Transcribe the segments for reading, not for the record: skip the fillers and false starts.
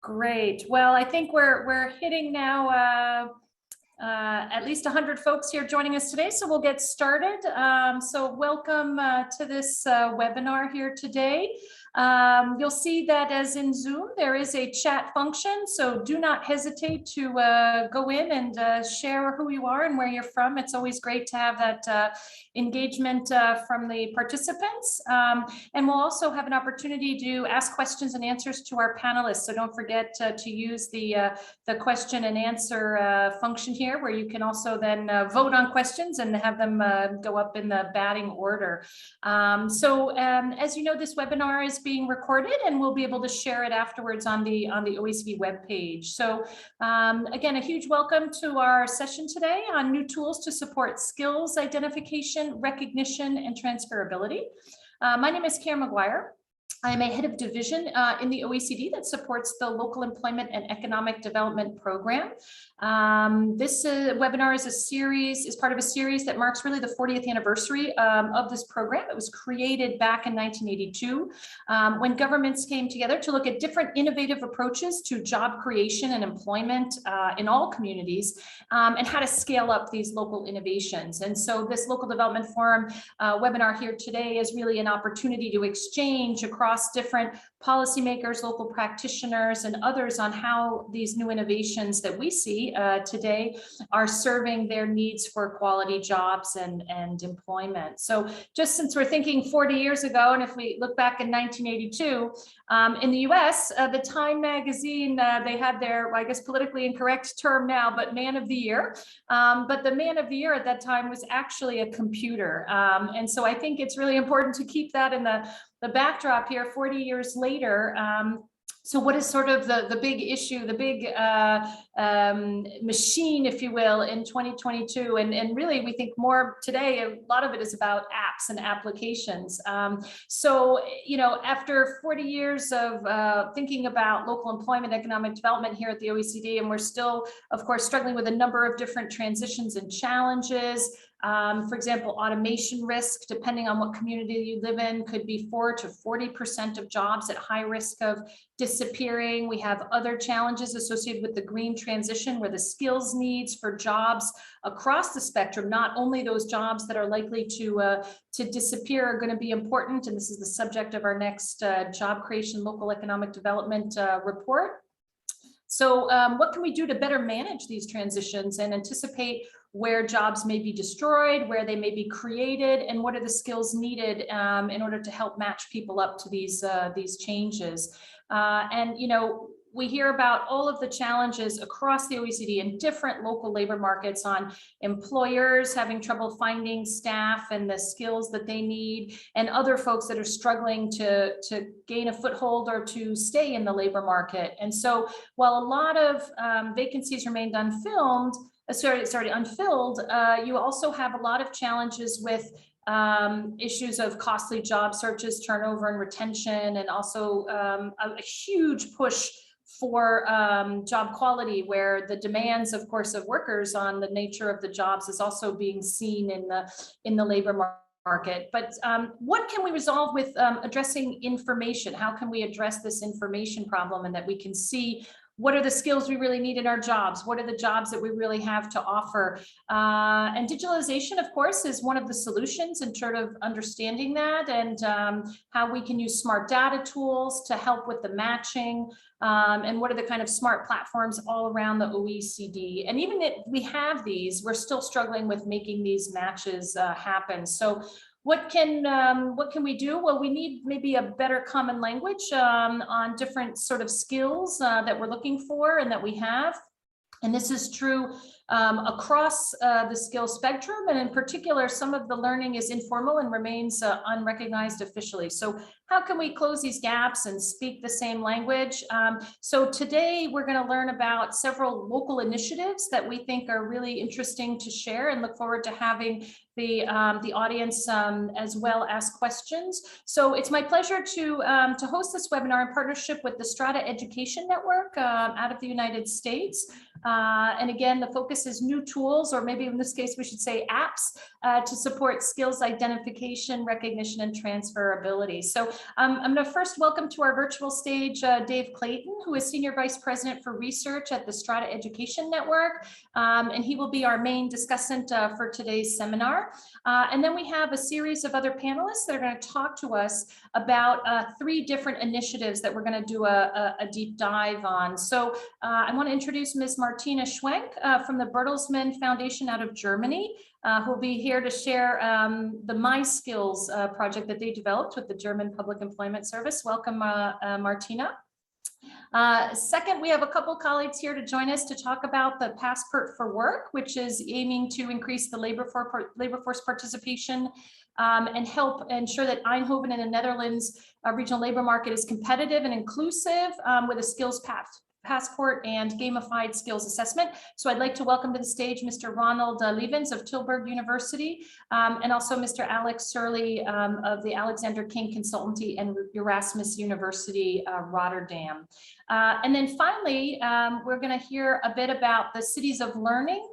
Great. Well, I think we're hitting now at least 100 folks here joining us today, so we'll get started. So welcome to this webinar here today. You'll see that as in Zoom, there is a chat function, so do not hesitate to go in and share who you are and where you're from. It's always great to have that engagement from the participants. And we'll also have an opportunity to ask questions and answers to our panelists, so don't forget to use the question and answer function here, where you can also then vote on questions and have them go up in the batting order. As you know, this webinar is being recorded and we'll be able to share it afterwards on the OECD webpage. So again, a huge welcome to our session today on new tools to support skills identification, recognition, and transferability. My name is Karen McGuire. I am a head of division in the OECD that supports the Local Employment and Economic Development Program. This webinar is part of a series that marks really the 40th anniversary of this program. It was created back in 1982 when governments came together to look at different innovative approaches to job creation and employment in all communities and how to scale up these local innovations. And so this Local Development Forum webinar here today is really an opportunity to exchange across different policymakers, local practitioners, and others on how these new innovations that we see today are serving their needs for quality jobs and employment. So just since we're thinking 40 years ago, and if we look back in 1982, in the US, the Time magazine, they had their, I guess, politically incorrect term now, but Man of the Year. But the Man of the Year at that time was actually a computer. And so I think it's really important to keep that in the backdrop here 40 years later. So what is sort of the big issue, the big machine, if you will, in 2022? And really, we think more today, a lot of it is about apps and applications. So, you know, after 40 years of thinking about local employment, economic development here at the OECD, and we're still, of course, struggling with a number of different transitions and challenges. For example, automation risk, depending on what community you live in, could be 4 to 40% of jobs at high risk of disappearing. We have other challenges associated with the green transition, where the skills needs for jobs across the spectrum, not only those jobs that are likely to disappear, are going to be important. And this is the subject of our next job creation, local economic development report. So what can we do to better manage these transitions and anticipate where jobs may be destroyed, where they may be created, and what are the skills needed in order to help match people up to these changes? And, you know, we hear about all of the challenges across the OECD in different local labor markets on employers having trouble finding staff and the skills that they need, and other folks that are struggling to gain a foothold or to stay in the labor market. And so while a lot of vacancies remained unfilled, you also have a lot of challenges with issues of costly job searches, turnover and retention, and also a huge push for job quality, where the demands, of course, of workers on the nature of the jobs is also being seen in the labor market. But what can we resolve with addressing information? How can we address this information problem, and that we can see what are the skills we really need in our jobs? What are the jobs that we really have to offer? And digitalization, of course, is one of the solutions in sort of understanding that, and how we can use smart data tools to help with the matching, and what are the kind of smart platforms all around the OECD. And even if we have these, we're still struggling with making these matches happen. So what can we do? Well, we need maybe a better common language on different sort of skills that we're looking for and that we have. And this is true across the skill spectrum, and in particular, some of the learning is informal and remains unrecognized officially. So how can we close these gaps and speak the same language? So today we're going to learn about several local initiatives that we think are really interesting to share, and look forward to having the audience as well ask questions. So it's my pleasure to host this webinar in partnership with the Strata Education Network out of the United States. And again, the focus is new tools, or maybe in this case, we should say apps, to support skills identification, recognition, and transferability. So I'm going to first welcome to our virtual stage Dave Clayton, who is Senior Vice President for Research at the Strata Education Network, and he will be our main discussant for today's seminar. And then we have a series of other panelists that are going to talk to us about 3 different initiatives that we're going to do a deep dive on. So I want to introduce Ms. Martina Schwenk from the Bertelsmann Foundation out of Germany, who will be here to share the My Skills project that they developed with the German Public Employment Service. Welcome, Martina. Second, we have a couple colleagues here to join us to talk about the Passport for Work, which is aiming to increase the labor force participation and help ensure that Eindhoven and the Netherlands regional labor market is competitive and inclusive with a skills passport and gamified skills assessment. So I'd like to welcome to the stage Mr. Ronald Levens of Tilburg University, and also Mr. Alex Surley of the Alexander King Consultancy and Erasmus University, Rotterdam. And then finally, we're going to hear a bit about the Cities of Learning,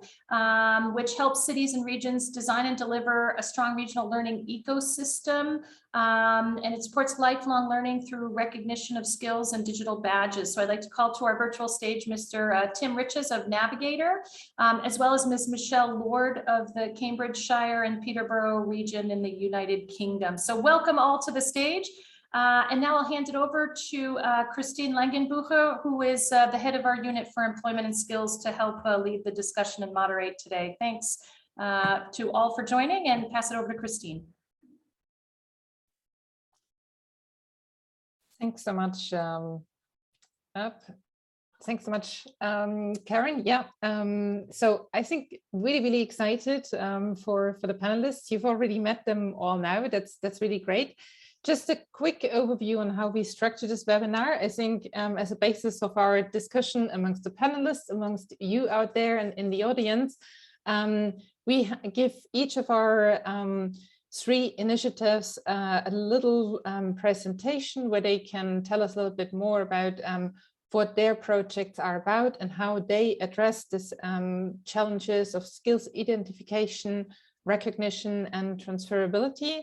which helps cities and regions design and deliver a strong regional learning ecosystem. And it supports lifelong learning through recognition of skills and digital badges. So I'd like to call to our virtual stage Mr. Tim Riches of Navigator, as well as Ms. Michelle Lord of the Cambridgeshire and Peterborough region in the United Kingdom. So welcome all to the stage. And now I'll hand it over to Christine Langenbucher, who is the head of our unit for employment and skills, to help lead the discussion and moderate today. Thanks to all for joining, and pass it over to Christine. Thanks so much. Thanks so much, Karen. Yeah, so I think really excited for the panelists. You've already met them all now. That's really great. Just a quick overview on how we structure this webinar. I think as a basis of our discussion amongst the panelists, amongst you out there and in the audience, we give each of our 3 initiatives a little presentation where they can tell us a little bit more about what their projects are about and how they address this challenges of skills identification, recognition, and transferability.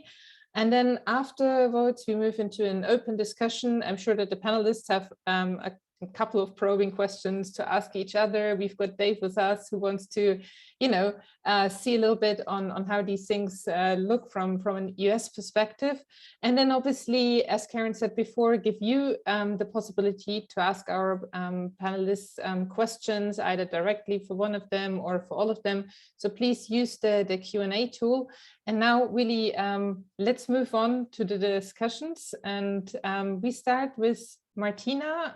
And then afterwards, we move into an open discussion. I'm sure that the panelists have a couple of probing questions to ask each other. We've got Dave with us, who wants to, see a little bit on how these things look from an US perspective. And then obviously, as Karen said before, give you the possibility to ask our panelists questions, either directly for one of them or for all of them. So please use the Q&A tool. And now really, let's move on to the discussions. And we start with Martina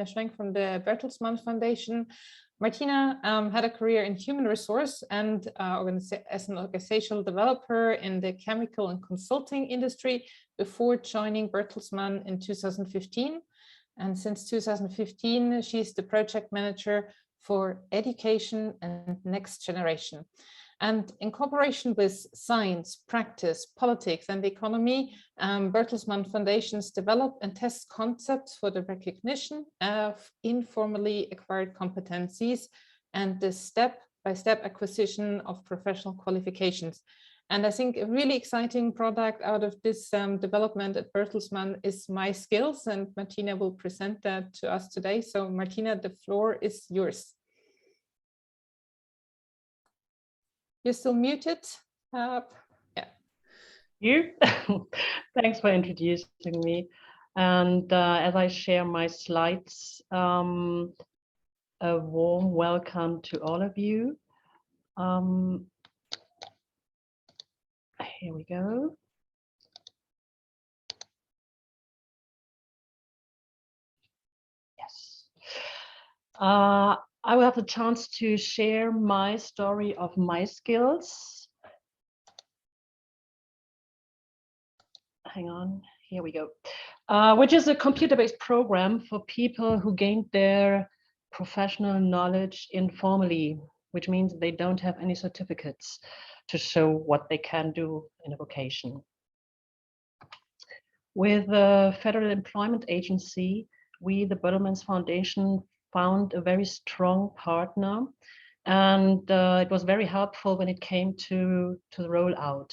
Schwenk from the Bertelsmann Foundation. Martina had a career in human resource and as an organizational developer in the chemical and consulting industry before joining Bertelsmann in 2015. And since 2015, she's the project manager for education and next generation. And in cooperation with science, practice, politics, and the economy, Bertelsmann Foundations develop and test concepts for the recognition of informally acquired competencies and the step-by-step acquisition of professional qualifications. And I think a really exciting product out of this development at Bertelsmann is My Skills, and Martina will present that to us today. So Martina, the floor is yours. You're still muted. Yeah. You. Thanks for introducing me. And as I share my slides, a warm welcome to all of you. Here we go. Yes. I will have the chance to share my story of My Skills. Hang on, here we go. Which is a computer-based program for people who gained their professional knowledge informally, which means they don't have any certificates to show what they can do in a vocation. With the Federal Employment Agency, we, the Bertelsmann Foundation, found a very strong partner, and it was very helpful when it came to the rollout.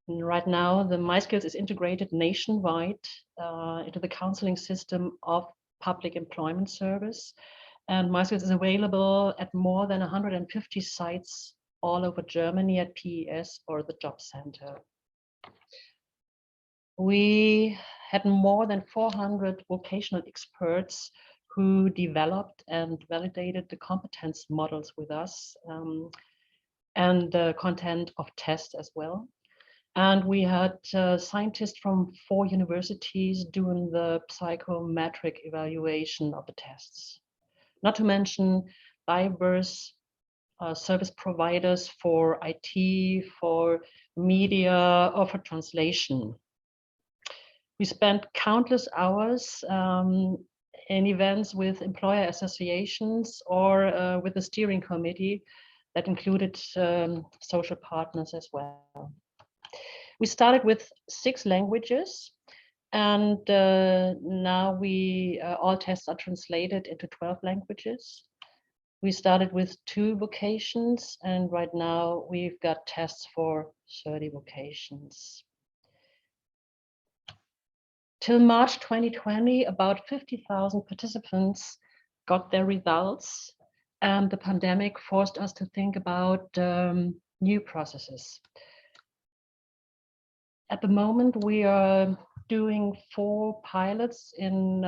And right now, the MySkills is integrated nationwide into the counseling system of public employment service. And MySkills is available at more than 150 sites all over Germany at PES or the job center. We had more than 400 vocational experts who developed and validated the competence models with us, and the content of tests as well. And we had scientists from 4 universities doing the psychometric evaluation of the tests. Not to mention diverse service providers for IT, for media, or for translation. We spent countless hours in events with employer associations or with the steering committee that included social partners as well. We started with 6 languages, and now all tests are translated into 12 languages. We started with 2 vocations, and right now we've got tests for 30 vocations. Till March 2020, about 50,000 participants got their results, and the pandemic forced us to think about new processes. At the moment, we are doing 4 pilots in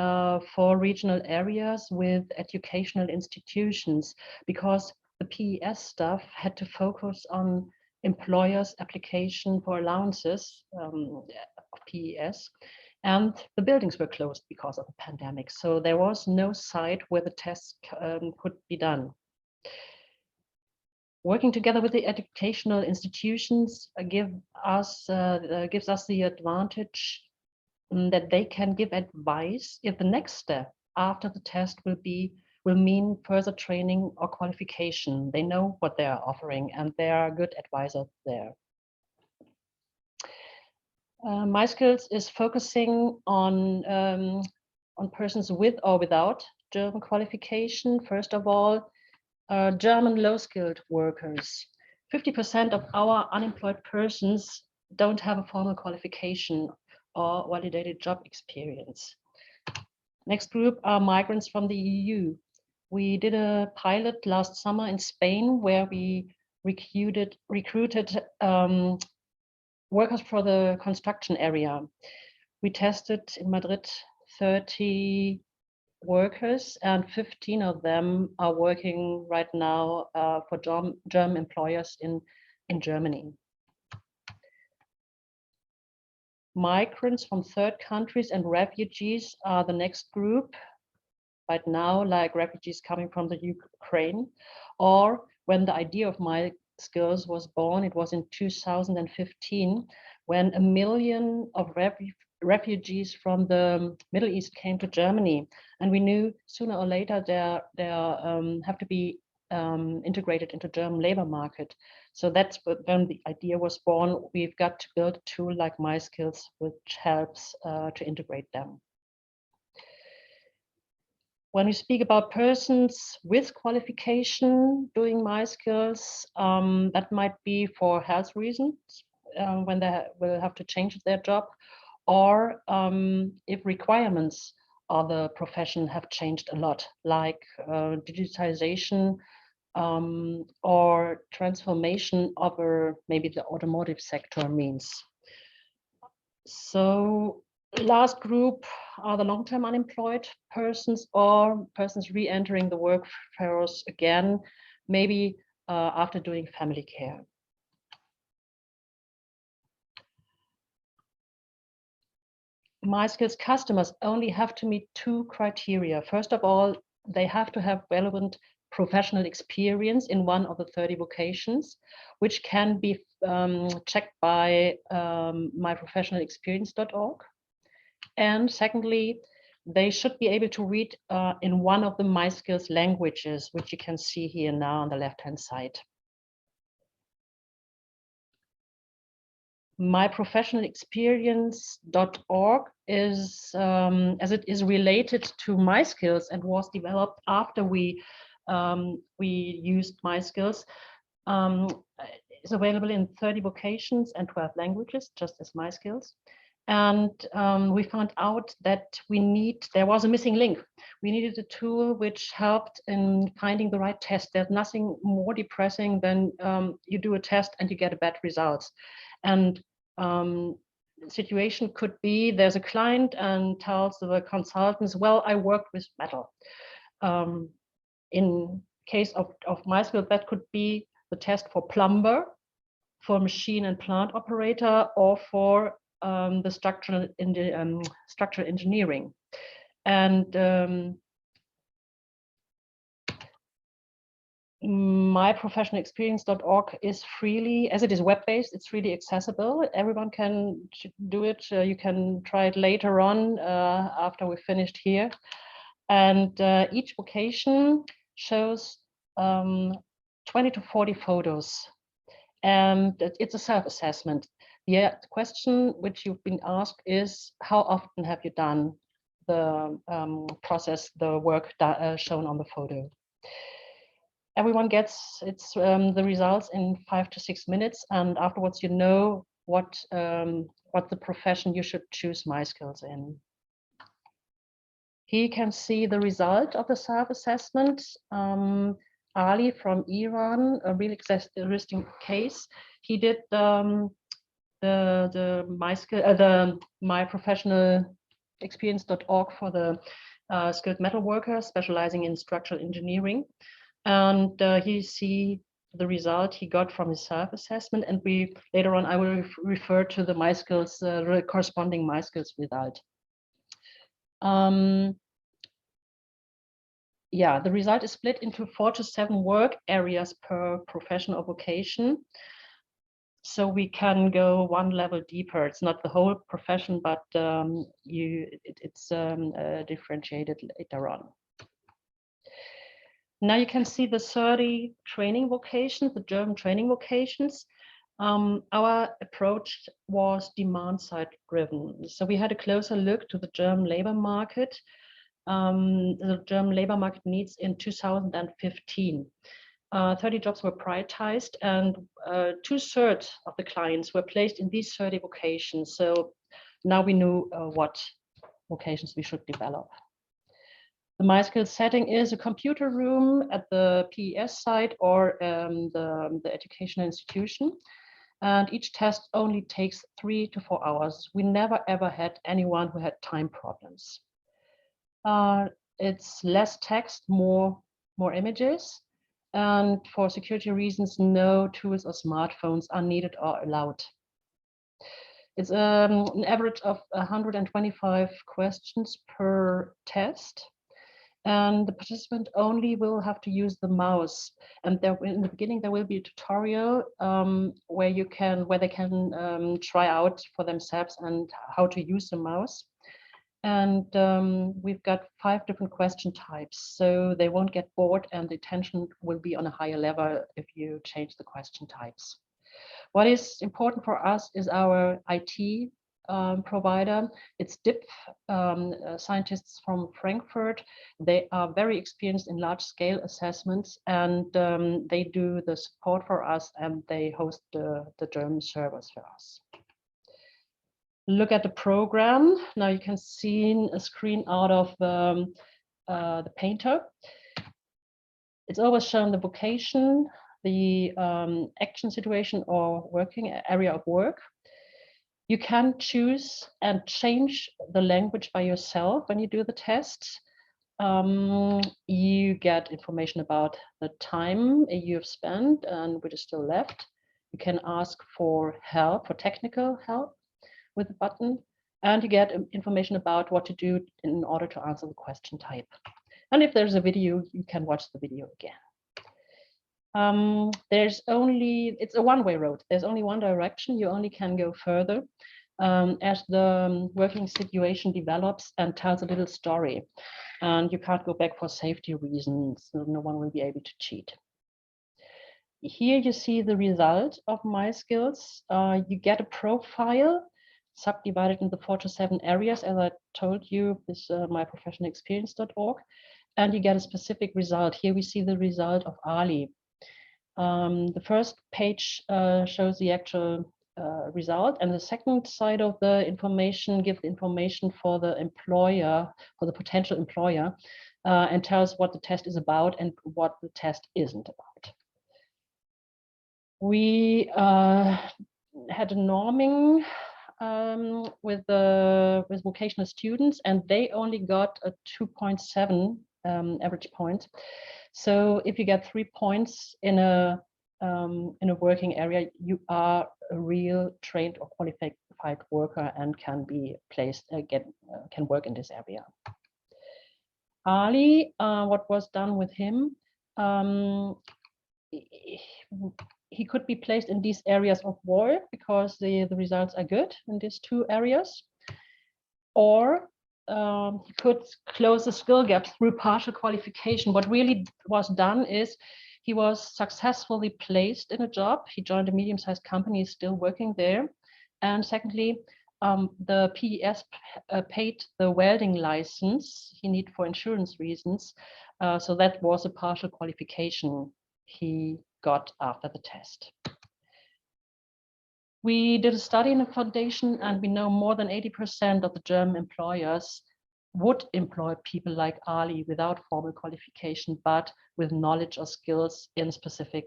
4 regional areas with educational institutions, because the PES staff had to focus on employers' application for allowances of PES, and the buildings were closed because of the pandemic. So there was no site where the tests could be done. Working together with the educational institutions gives us the advantage that they can give advice if the next step after the test will mean further training or qualification. They know what they are offering, and they are good advisors there. MySkills is focusing on persons with or without German qualification. First of all, German low-skilled workers. 50% of our unemployed persons don't have a formal qualification or validated job experience. Next group are migrants from the EU. We did a pilot last summer in Spain where we recruited workers for the construction area. We tested in Madrid 30 workers, and 15 of them are working right now for German employers in Germany. Migrants from 3rd countries and refugees are the next group. Right now, like refugees coming from the Ukraine, or when the idea of MySkills was born, it was in 2015, when 1 million of refugees from the Middle East came to Germany, and we knew sooner or later they have to be integrated into German labor market. So that's when the idea was born. We've got to build a tool like MySkills, which helps to integrate them. When we speak about persons with qualification doing MySkills, that might be for health reasons, when they will have to change their job, or if requirements of the profession have changed a lot, like digitization or transformation of maybe the automotive sector means. So last group are the long-term unemployed persons or persons re-entering the workforce again, maybe after doing family care. MySkills customers only have to meet 2 criteria. First of all, they have to have relevant professional experience in one of the 30 vocations, which can be checked by myprofessionalexperience.org. And secondly, they should be able to read in one of the MySkills languages, which you can see here now on the left-hand side. myprofessionalexperience.org is, as it is related to MySkills and was developed after we used MySkills, is available in 30 vocations and 12 languages, just as MySkills. And we found out that there was a missing link. We needed a tool which helped in finding the right test. There's nothing more depressing than you do a test and you get a bad result. And the situation could be there's a client and tells the consultants, well, I worked with metal. In case of MySkills, that could be the test for plumber, for machine and plant operator, or for the structural engineering. And myprofessionalexperience.org is freely, as it is web-based, it's really accessible. Everyone can do it. You can try it later on after we're finished here. And each vocation shows 20 to 40 photos. And it's a self-assessment. The question which you've been asked is, how often have you done the the work shown on the photo? Everyone gets the results in 5 to 6 minutes, and afterwards you know what the profession you should choose MySkills in. Here you can see the result of the self-assessment. Ali from Iran, a really interesting case. He did the myprofessionalexperience.org for the skilled metal worker specializing in structural engineering. And you see the result he got from his self-assessment. And later on, I will refer to the MySkills, corresponding MySkills result. Yeah, the result is split into 4 to 7 work areas per profession or vocation. So we can go one level deeper. It's not the whole profession, but it's differentiated later on. Now you can see the 30 training vocations, the German training vocations. Our approach was demand side driven. So we had a closer look to the German labor market. The German labor market needs in 2015. 30 jobs were prioritized, and 2/3 of the clients were placed in these 30 vocations. So now we knew what vocations we should develop. The MySkills setting is a computer room at the PES site or the educational institution. And each test only takes 3 to 4 hours. We never ever had anyone who had time problems. It's less text, more images. And for security reasons, no tools or smartphones are needed or allowed. It's an average of 125 questions per test. And the participant only will have to use the mouse. And in the beginning, there will be a tutorial where they can try out for themselves and how to use the mouse. And we've got 5 different question types, so they won't get bored, and the attention will be on a higher level if you change the question types. What is important for us is our IT provider. It's DIP, scientists from Frankfurt. They are very experienced in large-scale assessments, and they do the support for us, and they host the German servers for us. Look at the program. Now you can see a screen out of the painter. It's always shown the vocation, the action situation or working area of work. You can choose and change the language by yourself when you do the test. You get information about the time you've spent and what is still left. You can ask for help, for technical help with the button, and you get information about what to do in order to answer the question type. And if there's a video, you can watch the video again. It's a one-way road. There's only one direction. You only can go further as the working situation develops and tells a little story. And you can't go back for safety reasons. So no one will be able to cheat. here you see the result of my skills. You get a profile subdivided into 4 to 7 areas, as I told you, this myprofessionalexperience.org, and you get a specific result. Here we see the result of Ali. The first page shows the actual result, and the second side of the information gives information for the employer, for the potential employer, and tells what the test is about and what the test isn't about. We had a norming with vocational students, and they only got a 2.7 average point. So if you get 3 points in a working area, you are a real trained or qualified worker and can be placed can work in this area. Ali, what was done with him? He could be placed in these areas of work because the results are good in these 2 areas, or he could close the skill gap through partial qualification. What really was done is he was successfully placed in a job. He joined a medium-sized company, is still working there. And secondly, the PES paid the welding license he needed for insurance reasons. So that was a partial qualification he got after the test. We did a study in the foundation, and we know more than 80% of the German employers would employ people like Ali without formal qualification, but with knowledge or skills in specific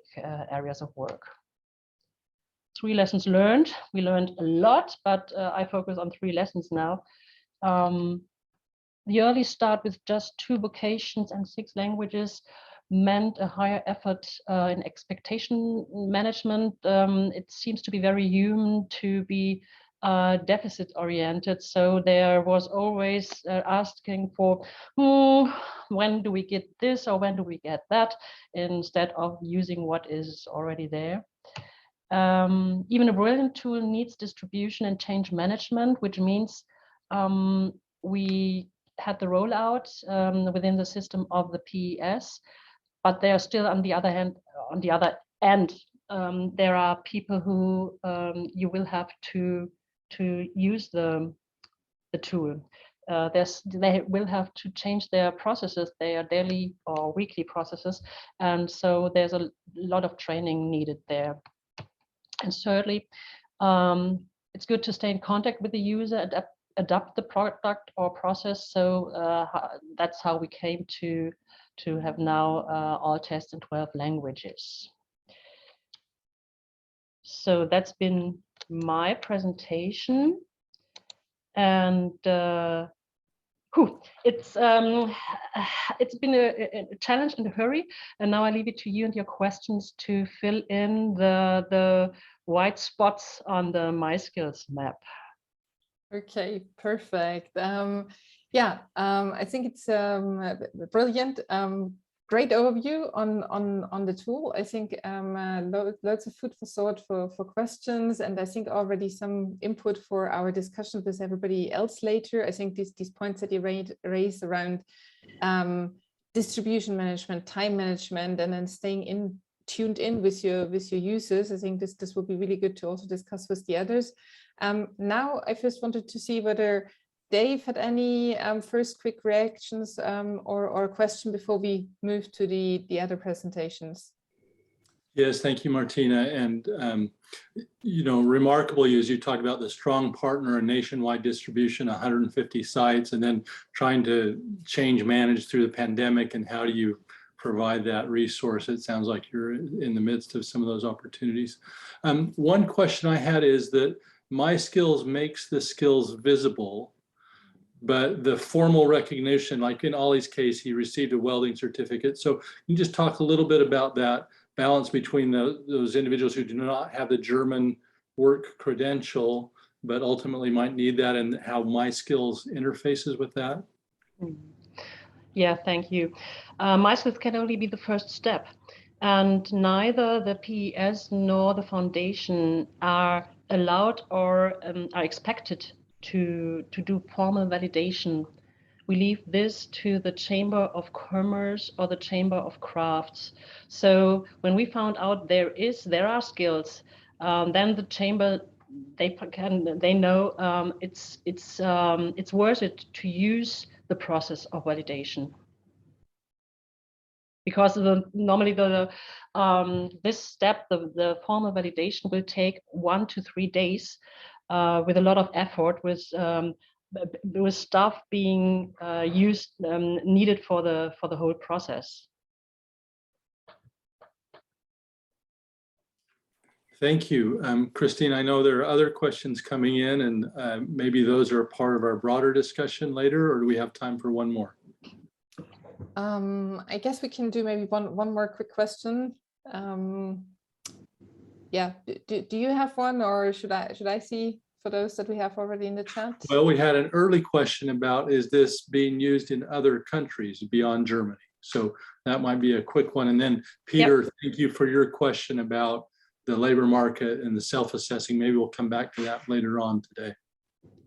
areas of work. 3 lessons learned. We learned a lot, but I focus on 3 lessons now. The early start with just 2 vocations and 6 languages meant a higher effort in expectation management. It seems to be very human to be deficit oriented. So there was always asking for, when do we get this or when do we get that, instead of using what is already there. Even a brilliant tool needs distribution and change management, which means we had the rollout within the system of the PES, but they are still on the other end, there are people who you will have to use the tool. They will have to change their processes, their daily or weekly processes, and so there's a lot of training needed there. And thirdly, it's good to stay in contact with the user, adapt the product or process. So that's how we came to have now all tests in 12 languages. So that's been my presentation, and it's been a challenge and a hurry, and now I leave it to you and your questions to fill in the white spots on the My Skills map. Okay, perfect. I think it's brilliant. Great overview on the tool. I think loads of food for thought for questions, and I think already some input for our discussion with everybody else later. I think these points that you raised around distribution management, time management, and then staying tuned in with your users. I think this will be really good to also discuss with the others. Now I first wanted to see whether Dave had any first quick reactions or a question before we move to the other presentations. Yes, thank you, Martina. And, remarkably, as you talked about the strong partner and nationwide distribution, 150 sites, and then trying to manage through the pandemic, and how do you provide that resource? It sounds like you're in the midst of some of those opportunities. One question I had is that My Skills makes the skills visible, but the formal recognition, like in Ollie's case, he received a welding certificate. So can you just talk a little bit about that balance between those individuals who do not have the German work credential, but ultimately might need that, and how My Skills interfaces with that? Yeah, thank you. My Skills can only be the first step, and neither the PES nor the foundation are allowed or are expected to do formal validation we leave this to the Chamber of Commerce or the Chamber of Crafts. So when we found out there are skills, then the chamber, they know it's worth it to use the process of validation, because normally this step, the formal validation, will take 1 to 3 days with a lot of effort, with stuff being needed for the whole process. Thank you. Christine, I know there are other questions coming in, and maybe those are part of our broader discussion later, or do we have time for one more? I guess we can do maybe one more quick question. Yeah, do you have one, or should I see for those that we have already in the chat? Well, we had an early question about, is this being used in other countries beyond Germany? So that might be a quick one. And then Peter, Yep. Thank you for your question about the labor market and the self-assessing. Maybe we'll come back to that later on today.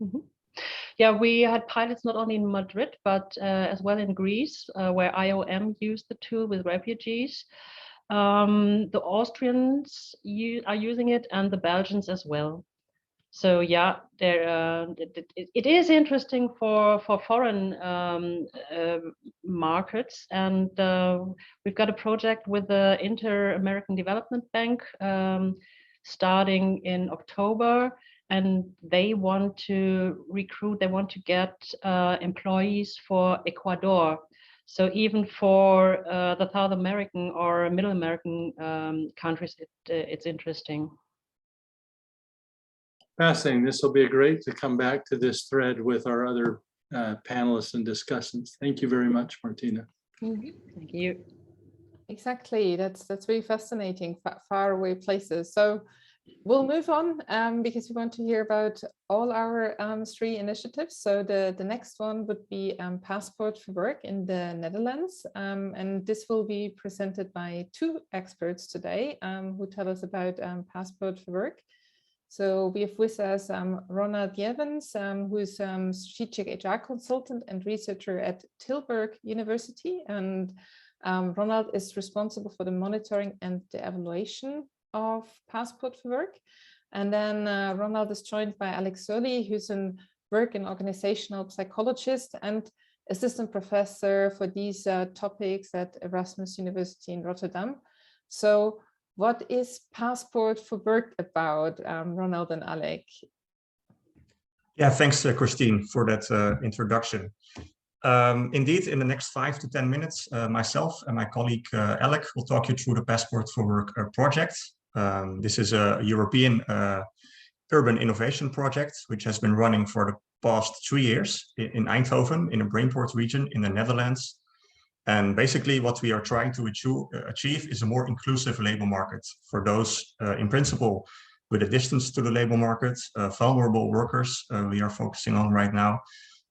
Mm-hmm. Yeah, we had pilots not only in Madrid, but as well in Greece, where IOM used the tool with refugees. The Austrians are using it, and the Belgians as well. So yeah, it is interesting for foreign markets, and we've got a project with the Inter-American Development Bank starting in October, and they want to recruit, they want to get employees for Ecuador. So even for the South American or Middle American countries, it's interesting. Fascinating. This will be great to come back to this thread with our other panelists and discussants. Thank you very much, Martina. Thank you. Exactly. That's really fascinating. Far away places. So we'll move on because we want to hear about all our 3 initiatives. So the next one would be Passport for Work in the Netherlands. And this will be presented by 2 experts today who tell us about Passport for Work. So we have with us Ronald Jevons, who's strategic HR consultant and researcher at Tilburg University. And Ronald is responsible for the monitoring and the evaluation of Passport for Work. And then Ronald is joined by Alex Soli, who's a work and organizational psychologist and assistant professor for these topics at Erasmus University in Rotterdam. So what is Passport for Work about, Ronald and Alec? Yeah, thanks, Christine, for that introduction. Indeed, in the next 5 to 10 minutes, myself and my colleague Alec will talk you through the Passport for Work project. This is a European urban innovation project, which has been running for the past 3 years in Eindhoven, in the Brainport region in the Netherlands. And basically what we are trying to achieve is a more inclusive labor market for those in principle with a distance to the labor market, vulnerable workers we are focusing on right now.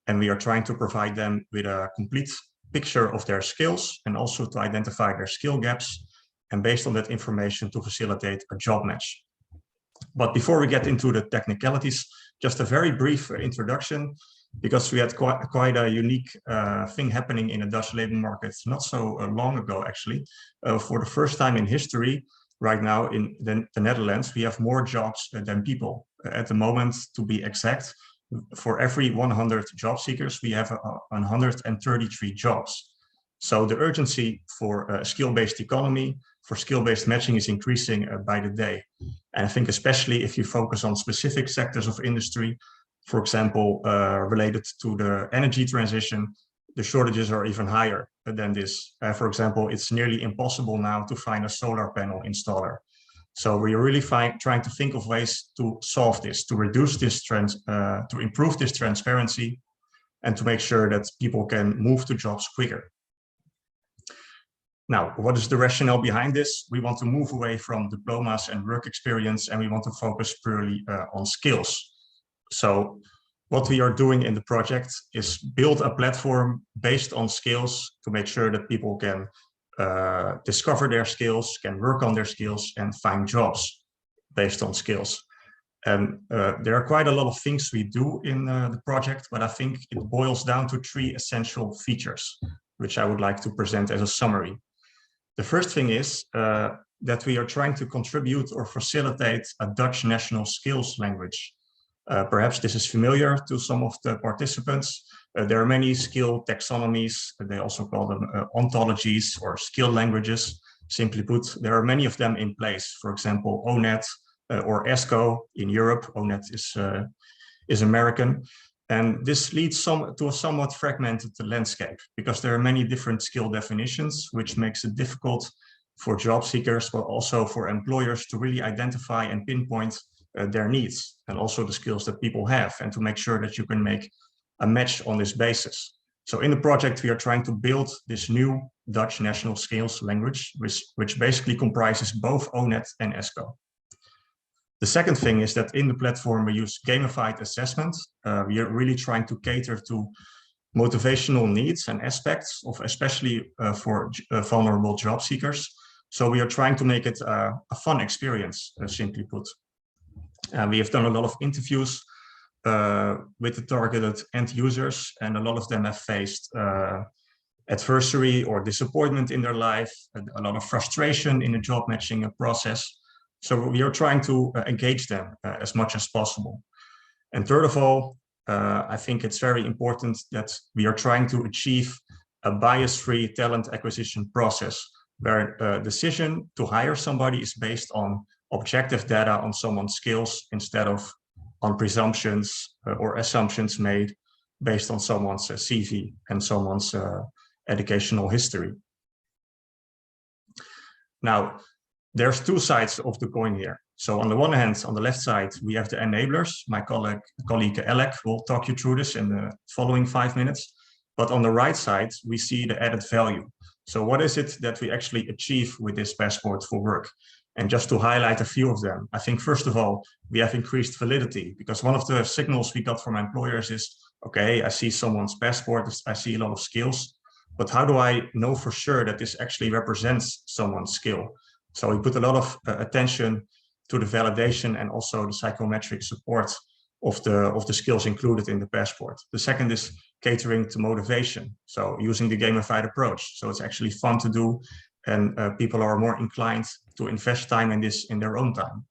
And we are trying to provide them with a complete picture of their skills and also to identify their skill gaps, and based on that information to facilitate a job match. But before we get into the technicalities, just a very brief introduction, because we had quite a unique thing happening in the Dutch labor market not so long ago, actually. For the first time in history, right now in the Netherlands, we have more jobs than people. At the moment, to be exact, for every 100 job seekers, we have 133 jobs. So the urgency for a skill-based economy, for skill-based matching is increasing by the day. And I think especially if you focus on specific sectors of industry, for example, related to the energy transition, the shortages are even higher than this. For example, it's nearly impossible now to find a solar panel installer. So we are really trying to think of ways to solve this, to reduce this trend, to improve this transparency, and to make sure that people can move to jobs quicker. Now, what is the rationale behind this? We want to move away from diplomas and work experience, and we want to focus purely on skills. So what we are doing in the project is build a platform based on skills to make sure that people can discover their skills, can work on their skills, and find jobs based on skills. And there are quite a lot of things we do in the project, but I think it boils down to 3 essential features, which I would like to present as a summary. The first thing is that we are trying to contribute or facilitate a Dutch national skills language. Perhaps this is familiar to some of the participants. There are many skill taxonomies. They also call them ontologies or skill languages. Simply put, there are many of them in place. For example, ONET or ESCO in Europe. ONET is American. And this leads to a somewhat fragmented landscape because there are many different skill definitions, which makes it difficult for job seekers, but also for employers to really identify and pinpoint their needs and also the skills that people have, and to make sure that you can make a match on this basis. So in the project, we are trying to build this new Dutch national skills language, which basically comprises both ONET and ESCO. The second thing is that in the platform, we use gamified assessment. We are really trying to cater to motivational needs and aspects of, especially for vulnerable job seekers. So we are trying to make it a fun experience, simply put. We have done a lot of interviews with the targeted end users, and a lot of them have faced adversity or disappointment in their life, a lot of frustration in the job matching process. So we are trying to engage them as much as possible. And third of all, I think it's very important that we are trying to achieve a bias-free talent acquisition process, where a decision to hire somebody is based on objective data on someone's skills instead of on presumptions or assumptions made based on someone's CV and someone's educational history. Now, there's 2 sides of the coin here. So on the one hand, on the left side, we have the enablers. My colleague Alec will talk you through this in the following 5 minutes. But on the right side, we see the added value. So what is it that we actually achieve with this passport for work? And just to highlight a few of them, I think first of all, we have increased validity, because one of the signals we got from employers is, okay, I see someone's passport, I see a lot of skills, but how do I know for sure that this actually represents someone's skill? So we put a lot of attention to the validation and also the psychometric support of the skills included in the passport. The second is catering to motivation. So using the gamified approach. So it's actually fun to do, and people are more inclined to invest time in this in their own time.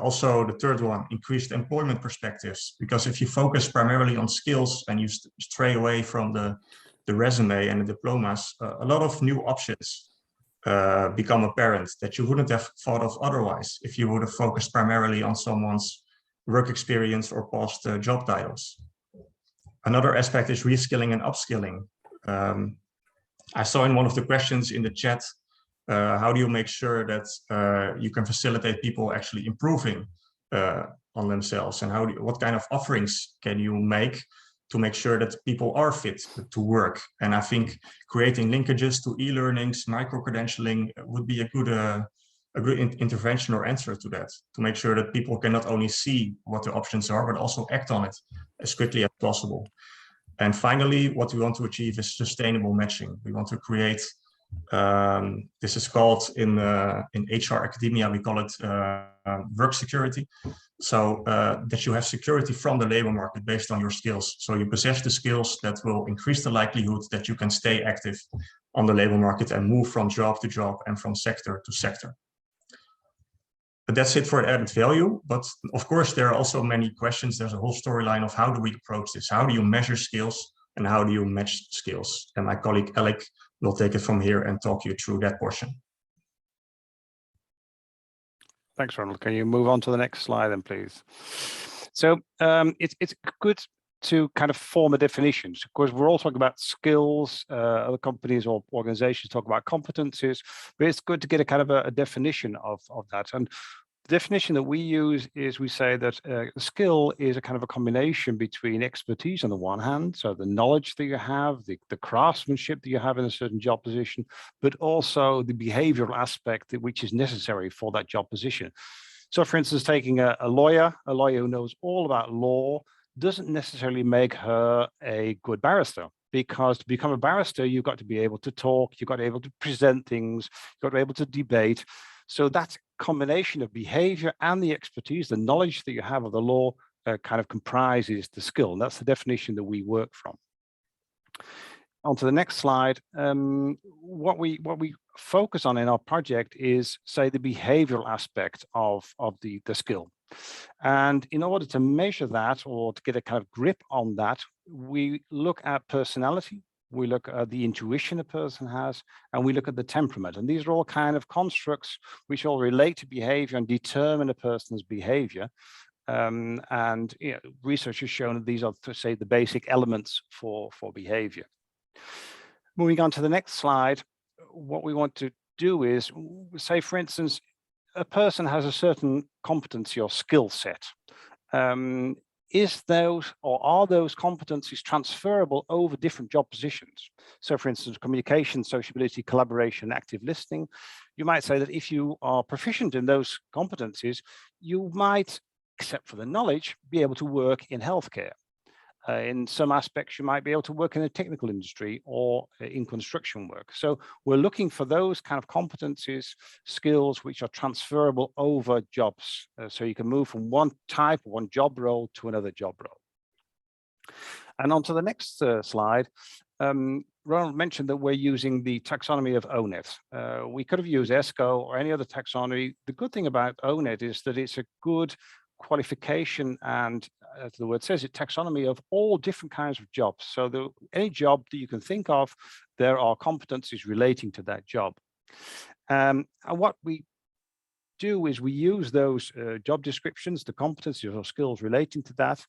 Also, the third one, increased employment perspectives, because if you focus primarily on skills and you stray away from the resume and the diplomas, a lot of new options become apparent that you wouldn't have thought of otherwise if you would have focused primarily on someone's work experience or past job titles. Another aspect is reskilling and upskilling. I saw in one of the questions in the chat, how do you make sure that you can facilitate people actually improving on themselves, and what kind of offerings can you make to make sure that people are fit to work? And I think creating linkages to e-learnings, micro-credentialing would be a good intervention or answer to that, to make sure that people can not only see what the options are, but also act on it as quickly as possible. And finally, what we want to achieve is sustainable matching. We want to create, this is called in HR academia, we call it work security. So that you have security from the labor market based on your skills. So you possess the skills that will increase the likelihood that you can stay active on the labor market and move from job to job and from sector to sector. But that's it for added value. But of course, there are also many questions. There's a whole storyline of how do we approach this? How do you measure skills and how do you match skills? And my colleague Alec will take it from here and talk you through that portion. Thanks, Ronald. Can you move on to the next slide then, please? So it's good to kind of form a definition. Of course, we're all talking about skills. Other companies or organizations talk about competencies, but it's good to get a kind of a definition of that. And the definition that we use is, we say that skill is a kind of a combination between expertise on the one hand, so the knowledge that you have, the craftsmanship that you have in a certain job position, but also the behavioral aspect which is necessary for that job position. So for instance, taking a lawyer who knows all about law doesn't necessarily make her a good barrister, because to become a barrister, you've got to be able to talk, you've got to be able to present things, you've got to be able to debate. So that combination of behavior and the expertise, the knowledge that you have of the law, kind of comprises the skill. And that's the definition that we work from. On to the next slide. What we focus on in our project is, say, the behavioral aspect of the skill. And in order to measure that, or to get a kind of grip on that, we look at personality, we look at the intuition a person has, and we look at the temperament. And these are all kind of constructs which all relate to behavior and determine a person's behavior. And you know, research has shown that these are, to say, the basic elements for behavior. Moving on to the next slide, what we want to do is, say, for instance, a person has a certain competency or skill set. Is those, or are those competencies transferable over different job positions? So, for instance, communication, sociability, collaboration, active listening. You might say that if you are proficient in those competencies, you might, except for the knowledge, be able to work in healthcare. In some aspects, you might be able to work in the technical industry or in construction work. So we're looking for those kind of competencies, skills, which are transferable over jobs. So you can move from one type, one job role to another job role. And on to the next slide. Ronald mentioned that we're using the taxonomy of ONET. We could have used ESCO or any other taxonomy. The good thing about ONET is that it's a good qualification and, as the word says, it taxonomy of all different kinds of jobs. So any job that you can think of, there are competencies relating to that job. And what we do is we use those job descriptions, the competencies or skills relating to that,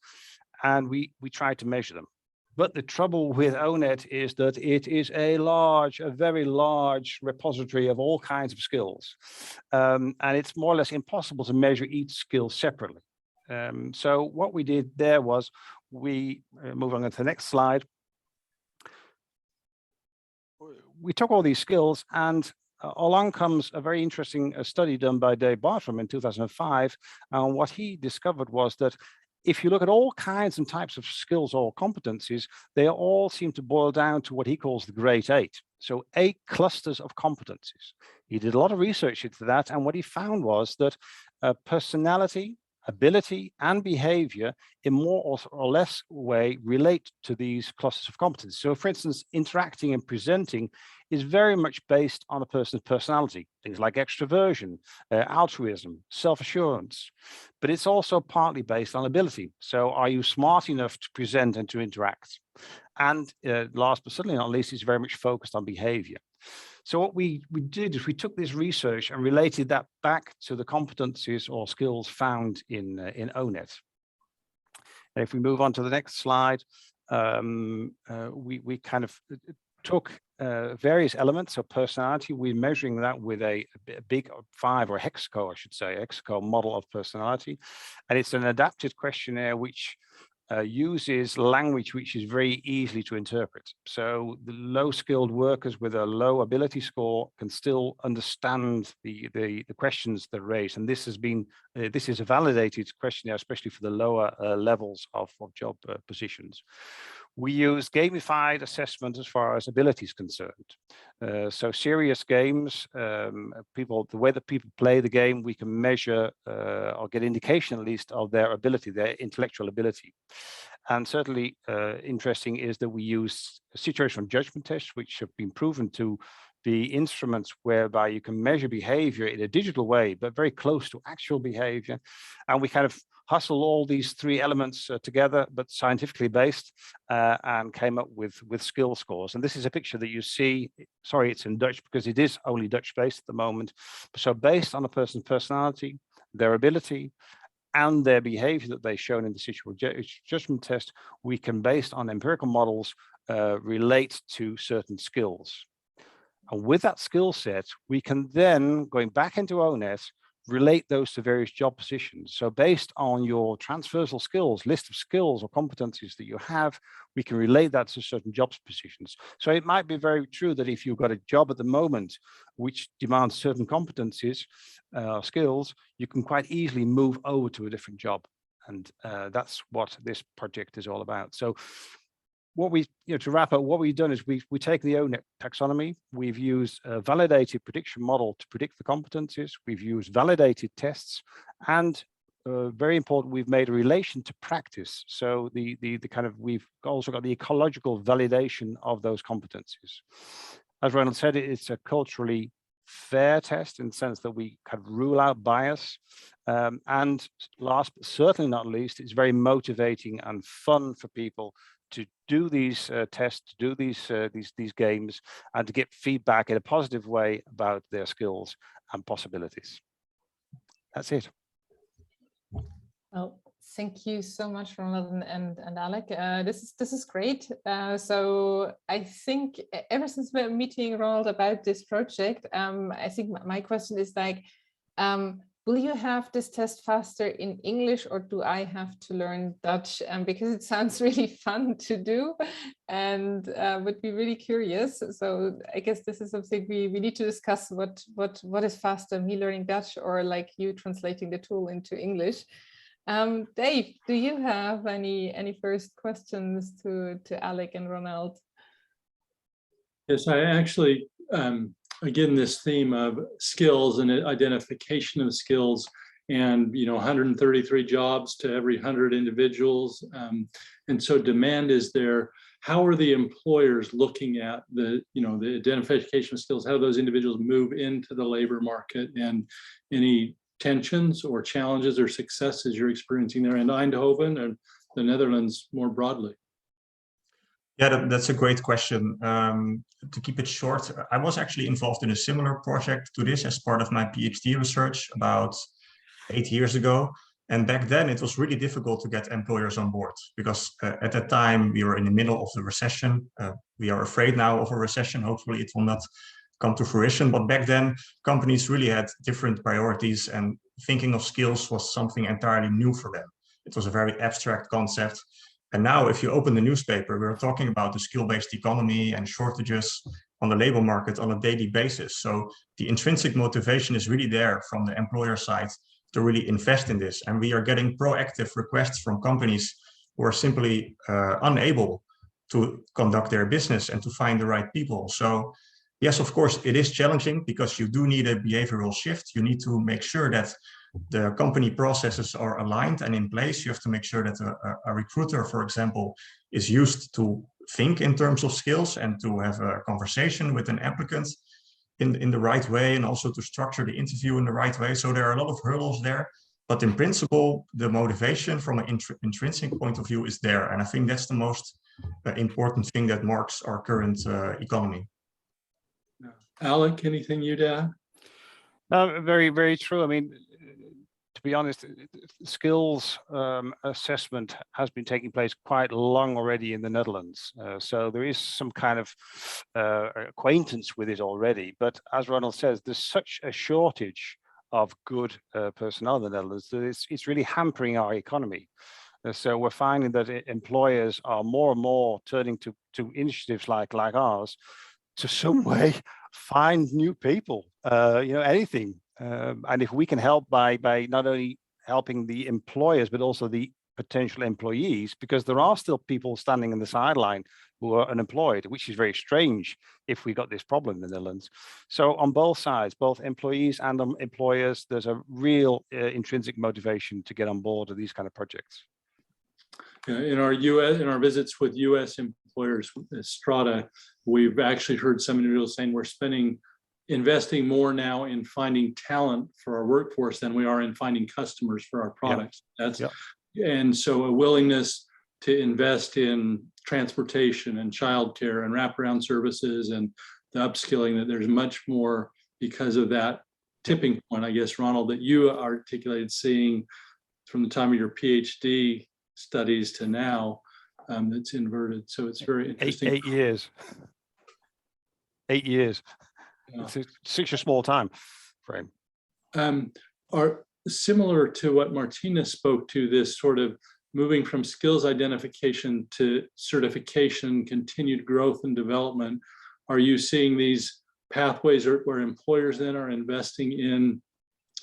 and we try to measure them. But the trouble with ONET is that it is a very large repository of all kinds of skills. And it's more or less impossible to measure each skill separately. So what we did there was we, move on to the next slide. We took all these skills, and along comes a very interesting study done by Dave Bartram in 2005. And what he discovered was that if you look at all kinds and types of skills or competencies, they all seem to boil down to what he calls the Great Eight. So 8 clusters of competencies. He did a lot of research into that, and what he found was that personality, ability, and behavior in more or less way relate to these clusters of competencies. So, for instance, interacting and presenting is very much based on a person's personality, things like extroversion, altruism, self-assurance, but it's also partly based on ability. So are you smart enough to present and to interact? And last but certainly not least, it's very much focused on behavior. So what we did is we took this research and related that back to the competencies or skills found in ONET. And if we move on to the next slide, we kind of took various elements of personality. We're measuring that with a big 5 or hexaco, I should say, hexaco model of personality. And it's an adapted questionnaire which uses language which is very easily to interpret. So the low-skilled workers with a low ability score can still understand the questions that are raised. And this has been this is a validated questionnaire, especially for the lower levels of job positions. We use gamified assessment as far as ability is concerned. So serious games, the way that people play the game, we can measure or get indication at least of their ability, their intellectual ability. And certainly interesting is that we use situational judgment tests, which have been proven to be instruments whereby you can measure behavior in a digital way, but very close to actual behavior. And we kind of hustle all these 3 elements together, but scientifically based, and came up with skill scores. And this is a picture that you see. Sorry, it's in Dutch because it is only Dutch based at the moment. So based on a person's personality, their ability, and their behavior that they've shown in the situational judgment test, we can, based on empirical models, relate to certain skills. And with that skill set, we can then, going back into ONET, relate those to various job positions. So based on your transversal skills, list of skills or competencies that you have, we can relate that to certain job positions. So it might be very true that if you've got a job at the moment which demands certain competencies, skills, you can quite easily move over to a different job. And that's what this project is all about. So what we, to wrap up, what we've done is we take the ONET taxonomy. We've used a validated prediction model to predict the competencies. We've used validated tests, and very important, we've made a relation to practice. So the kind of, we've also got the ecological validation of those competencies. As Ronald said, it's a culturally fair test in the sense that we kind of rule out bias. And last but certainly not least, it's very motivating and fun for people to do these tests, to do these games, and to get feedback in a positive way about their skills and possibilities. That's it. Well, thank you so much, Ronald and Alec. This is great. So I think ever since we're meeting Ronald about this project, I think my question is like, will you have this test faster in English, or do I have to learn Dutch? Because it sounds really fun to do, and would be really curious. So I guess this is something we need to discuss. What is faster, me learning Dutch or like you translating the tool into English? Dave, do you have any first questions to Alec and Ronald? Yes, I actually, again, this theme of skills and identification of skills, and 133 jobs to every 100 individuals, and so demand is there. How are the employers looking at the identification of skills? How do those individuals move into the labor market, and any tensions or challenges or successes you're experiencing there in Eindhoven and the Netherlands more broadly? Yeah, that's a great question. To keep it short, I was actually involved in a similar project to this as part of my PhD research about 8 years ago. And back then it was really difficult to get employers on board because at that time we were in the middle of the recession. We are afraid now of a recession. Hopefully it will not come to fruition. But back then companies really had different priorities, and thinking of skills was something entirely new for them. It was a very abstract concept. And now if you open the newspaper, we're talking about the skill-based economy and shortages on the labor market on a daily basis. So the intrinsic motivation is really there from the employer side to really invest in this. And we are getting proactive requests from companies who are simply unable to conduct their business and to find the right people. So yes, of course, it is challenging because you do need a behavioral shift. You need to make sure that the company processes are aligned and in place. You have to make sure that a recruiter, for example, is used to think in terms of skills and to have a conversation with an applicant in the right way, and also to structure the interview in the right way. So there are a lot of hurdles there, but in principle, the motivation from an intrinsic point of view is there. And I think that's the most important thing that marks our current economy. Alec, anything you'd add? Very, very true. I mean, to be honest, skills assessment has been taking place quite long already in the Netherlands. So there is some kind of acquaintance with it already. But as Ronald says, there's such a shortage of good personnel in the Netherlands that it's really hampering our economy. So we're finding that employers are more and more turning to initiatives like ours to some way find new people, anything. And if we can help by not only helping the employers, but also the potential employees, because there are still people standing in the sideline who are unemployed, which is very strange if we got this problem in the Netherlands. So on both sides, both employees and employers, there's a real intrinsic motivation to get on board with these kind of projects. In our visits with U.S. employers, Strata, we've actually heard some individuals saying we're investing more now in finding talent for our workforce than we are in finding customers for our products. And so a willingness to invest in transportation and childcare and wraparound services and the upskilling, that there's much more because of that tipping point, I guess, Ronald, that you articulated, seeing from the time of your PhD studies to now, that's inverted. So it's very interesting. 8 years. 8 years. Yeah. It's such a small time frame. Are similar to what Martina spoke to, this sort of moving from skills identification to certification, continued growth and development. Are you seeing these pathways where employers then are investing in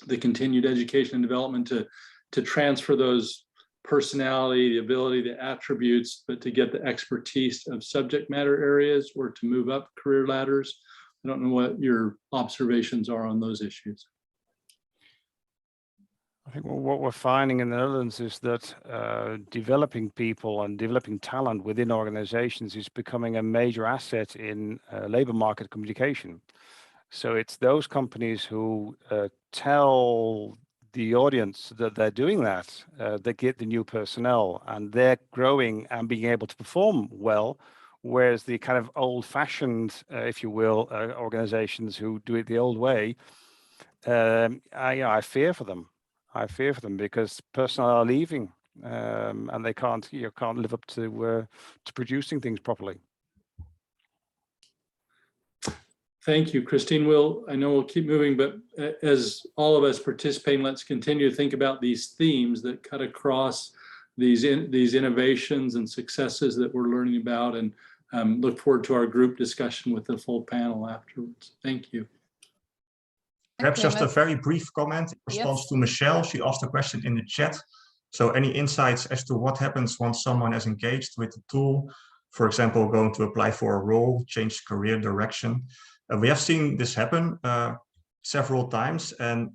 the continued education and development to transfer those personality, the ability, the attributes, but to get the expertise of subject matter areas or to move up career ladders? I don't know what your observations are on those issues. I think what we're finding in the Netherlands is that developing people and developing talent within organizations is becoming a major asset in labor market communication. So it's those companies who tell the audience that they're doing that, they get the new personnel and they're growing and being able to perform well, whereas the kind of old-fashioned, if you will, organizations who do it the old way, I fear for them. I fear for them because personnel are leaving and they can't live up to producing things properly. Thank you, Christine. I know we'll keep moving, but as all of us participating, let's continue to think about these themes that cut across these innovations and successes that we're learning about, and look forward to our group discussion with the full panel afterwards. Thank you. Perhaps just a very brief comment in response to Michelle. She asked a question in the chat. So any insights as to what happens once someone has engaged with the tool, for example, going to apply for a role, change career direction? We have seen this happen several times, and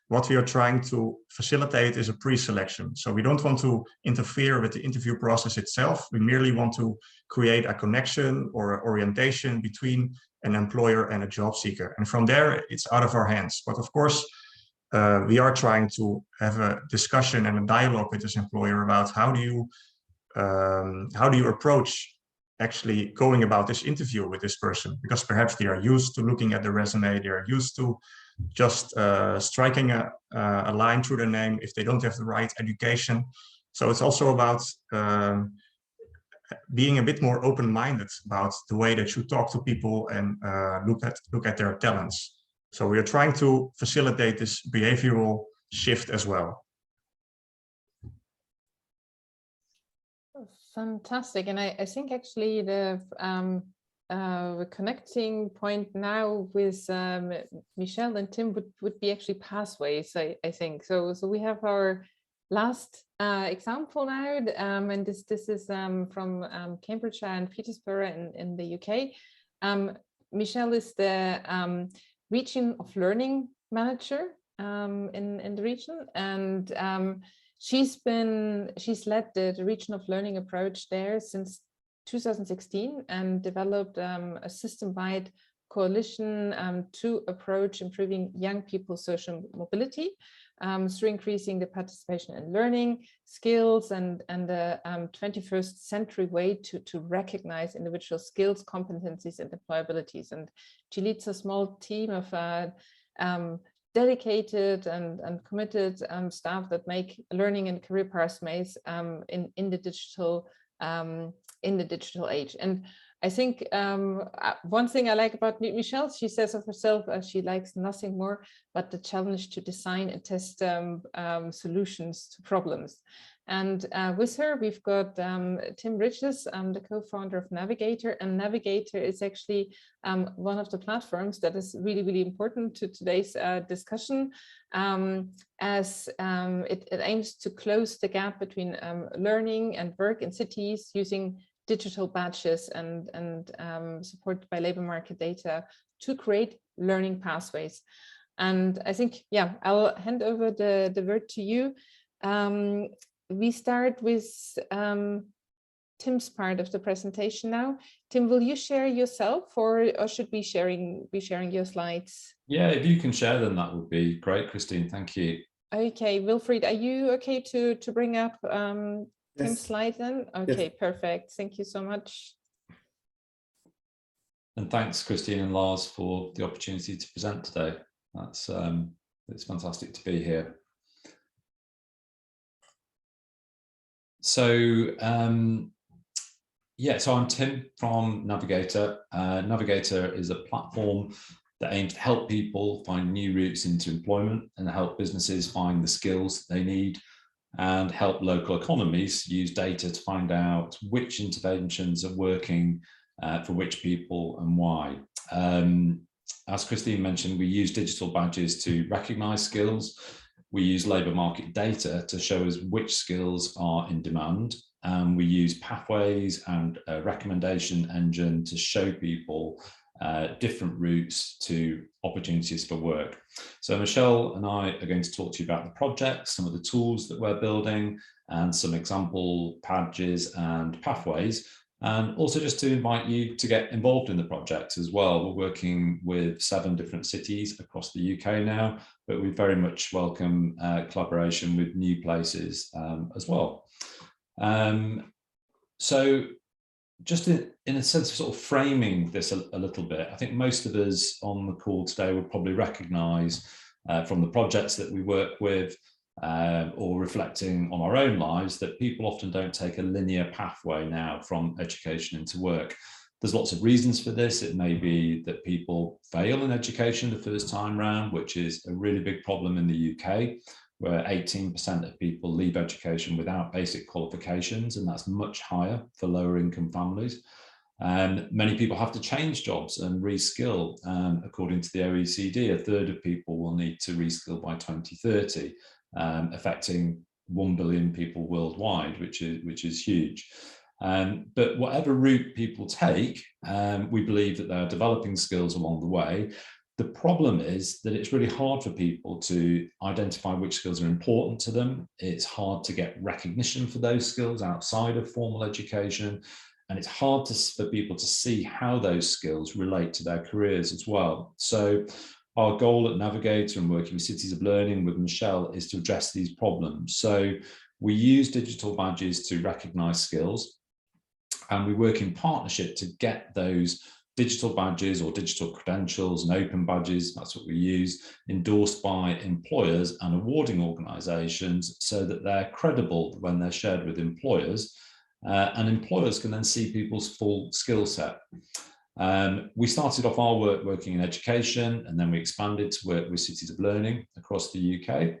what we are trying to facilitate is a pre-selection. So we don't want to interfere with the interview process itself. We merely want to create a connection or orientation between an employer and a job seeker. And from there, it's out of our hands. But of course, we are trying to have a discussion and a dialogue with this employer about how do you approach actually going about this interview with this person, because perhaps they are used to looking at the resume, they are used to just striking a line through the name if they don't have the right education. So it's also about being a bit more open-minded about the way that you talk to people and look at their talents. So we are trying to facilitate this behavioral shift as well. Fantastic. And I think actually the connecting point now with Michelle and Tim would be actually pathways, I think. So we have our last example now, and this is from Cambridgeshire and Peterborough in the UK. Michelle is the region of learning manager in the region, and she's led the region of learning approach there since 2016 and developed a system-wide coalition to approach improving young people's social mobility through increasing the participation in learning skills and the 21st century way to recognize individual skills, competencies, and employabilities. And she leads a small team of dedicated and committed staff that make learning and career pathways in the digital age. And I think one thing I like about Michelle, she says of herself, she likes nothing more but the challenge to design and test solutions to problems. And with her, we've got Tim Riches, the co-founder of Navigator, and Navigator is actually one of the platforms that is really, really important to today's discussion, as it aims to close the gap between learning and work in cities using digital badges and supported by labor market data to create learning pathways. And I think, yeah, I'll hand over the word to you. We start with Tim's part of the presentation now. Tim, will you share yourself, or should we be sharing your slides? Yeah, if you can share them, that would be great, Christine. Thank you. Okay, Wilfried, are you okay to bring up Tim's slide then? Okay, yes. Perfect. Thank you so much. And thanks, Christine and Lars, for the opportunity to present today. That's it's fantastic to be here. So yeah, so I'm Tim from Navigator. Navigator is a platform that aims to help people find new routes into employment and help businesses find the skills they need and help local economies use data to find out which interventions are working for which people and why. As Christine mentioned, we use digital badges to recognize skills we use labour market data to show us which skills are in demand. And we use pathways and a recommendation engine to show people different routes to opportunities for work. So Michelle and I are going to talk to you about the project, some of the tools that we're building, and some example badges and pathways. And also just to invite you to get involved in the project as well. We're working with 7 different cities across the UK now, but we very much welcome collaboration with new places as well. So just in a sense of sort of framing this a little bit, I think most of us on the call today would probably recognise from the projects that we work with or reflecting on our own lives that people often don't take a linear pathway now from education into work. There's lots of reasons for this. It may be that people fail in education the first time round, which is a really big problem in the UK, where 18% of people leave education without basic qualifications, and that's much higher for lower income families. Many people have to change jobs and reskill. According to the OECD, a third of people will need to reskill by 2030, affecting 1 billion people worldwide, which is huge. But whatever route people take, we believe that they are developing skills along the way. The problem is that it's really hard for people to identify which skills are important to them. It's hard to get recognition for those skills outside of formal education. And it's hard for people to see how those skills relate to their careers as well. So our goal at Navigator and working with Cities of Learning with Michelle is to address these problems. So we use digital badges to recognise skills, and we work in partnership to get those digital badges or digital credentials and open badges, that's what we use, endorsed by employers and awarding organisations so that they're credible when they're shared with employers, and employers can then see people's full skill set. We started off our work working in education, and then we expanded to work with Cities of Learning across the UK.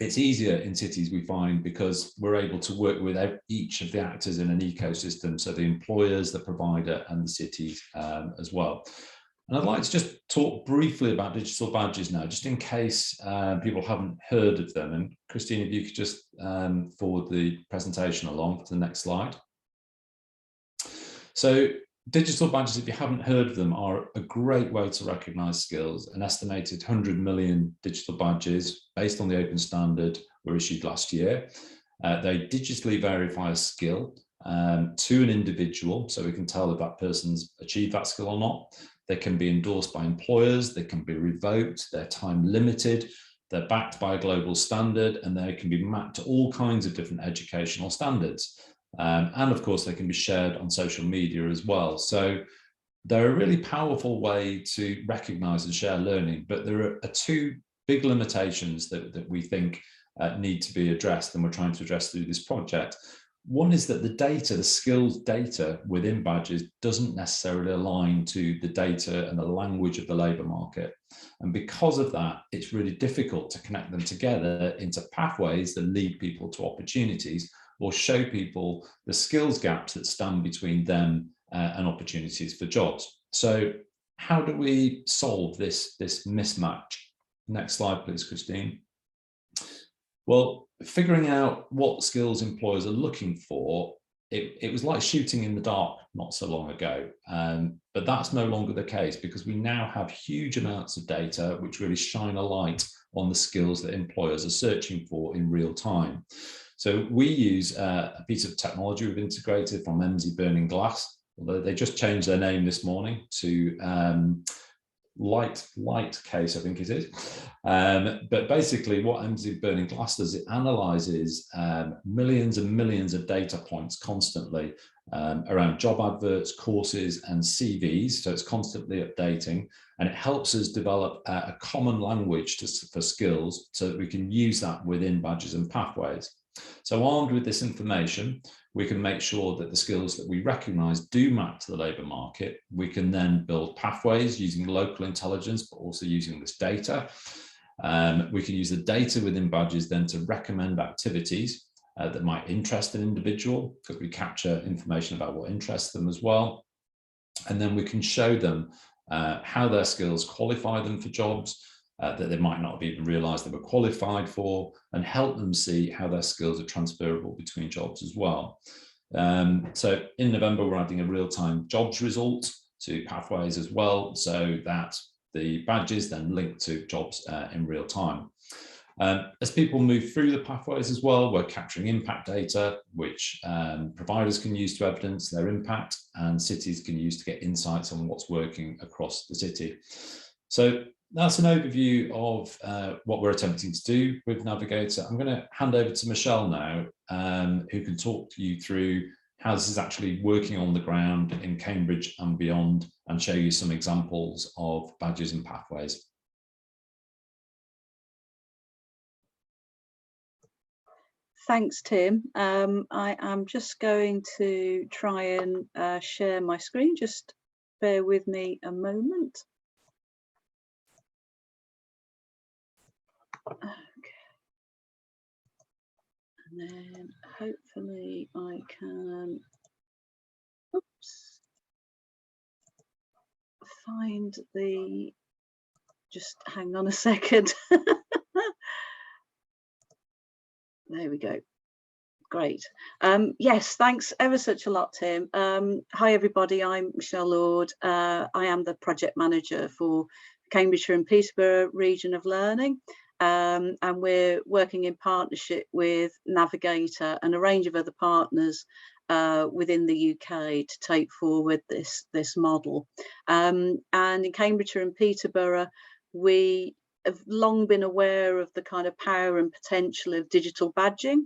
It's easier in cities, we find, because we're able to work with each of the actors in an ecosystem, so the employers, the provider, and the cities as well. And I'd like to just talk briefly about digital badges now, just in case people haven't heard of them. And Christine, if you could just forward the presentation along to the next slide. So digital badges, if you haven't heard of them, are a great way to recognise skills. An estimated 100 million digital badges based on the open standard were issued last year. They digitally verify a skill to an individual, so we can tell if that person's achieved that skill or not. They can be endorsed by employers, they can be revoked, they're time limited, they're backed by a global standard, and they can be mapped to all kinds of different educational standards. And of course, they can be shared on social media as well. So they're a really powerful way to recognise and share learning, but there are 2 big limitations that we think need to be addressed, and we're trying to address through this project. One is that the data, the skills data within badges doesn't necessarily align to the data and the language of the labour market. And because of that, it's really difficult to connect them together into pathways that lead people to opportunities or show people the skills gaps that stand between them and opportunities for jobs. So how do we solve this mismatch? Next slide, please, Christine. Well, figuring out what skills employers are looking for, it was like shooting in the dark not so long ago. But that's no longer the case, because we now have huge amounts of data which really shine a light on the skills that employers are searching for in real time. So we use a piece of technology we've integrated from MZ Burning Glass, although they just changed their name this morning to Light Case, I think it is. But basically what MZ Burning Glass does, it analyzes millions and millions of data points constantly around job adverts, courses, and CVs. So it's constantly updating, and it helps us develop a common language for skills so that we can use that within badges and pathways. So armed with this information, we can make sure that the skills that we recognise do map to the labour market. We can then build pathways using local intelligence, but also using this data. We can use the data within badges then to recommend activities that might interest an individual, because we capture information about what interests them as well. And then we can show them how their skills qualify them for jobs, that they might not have even realised they were qualified for, and help them see how their skills are transferable between jobs as well. So in November, we're adding a real-time jobs result to Pathways as well, so that the badges then link to jobs in real time. As people move through the pathways as well, we're capturing impact data, which providers can use to evidence their impact, and cities can use to get insights on what's working across the city. So that's an overview of what we're attempting to do with Navigator. I'm going to hand over to Michelle now, who can talk you through how this is actually working on the ground in Cambridge and beyond, and show you some examples of badges and pathways. Thanks, Tim. I am just going to try and share my screen. Just bear with me a moment. Okay. And then hopefully I can, oops, find the, just hang on a second. There we go. Great. Yes, thanks ever such a lot, Tim. Hi, everybody. I'm Michelle Lord. I am the project manager for Cambridgeshire and Peterborough region of learning. And we're working in partnership with Navigator and a range of other partners within the UK to take forward this model. And in Cambridgeshire and Peterborough, we have long been aware of the kind of power and potential of digital badging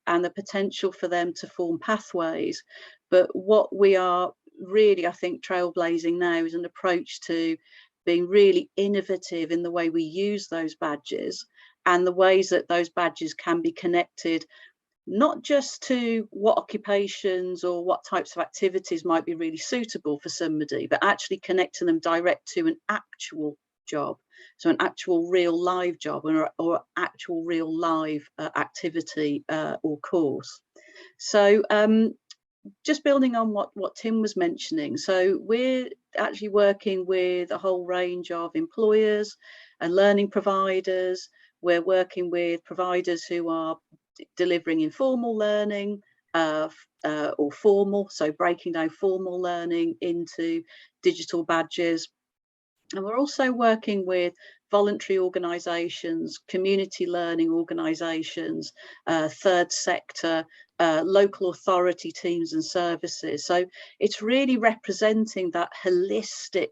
and the potential for them to form pathways. But what we are really, I think, trailblazing now is an approach to being really innovative in the way we use those badges and the ways that those badges can be connected, not just to what occupations or what types of activities might be really suitable for somebody, but actually connecting them direct to an actual job. So an actual real live job or actual real live activity or course. So just building on what Tim was mentioning. So we're actually working with a whole range of employers and learning providers. We're working with providers who are delivering informal learning or formal, so breaking down formal learning into digital badges. And we're also working with voluntary organisations, community learning organisations, third sector, local authority teams and services. So it's really representing that holistic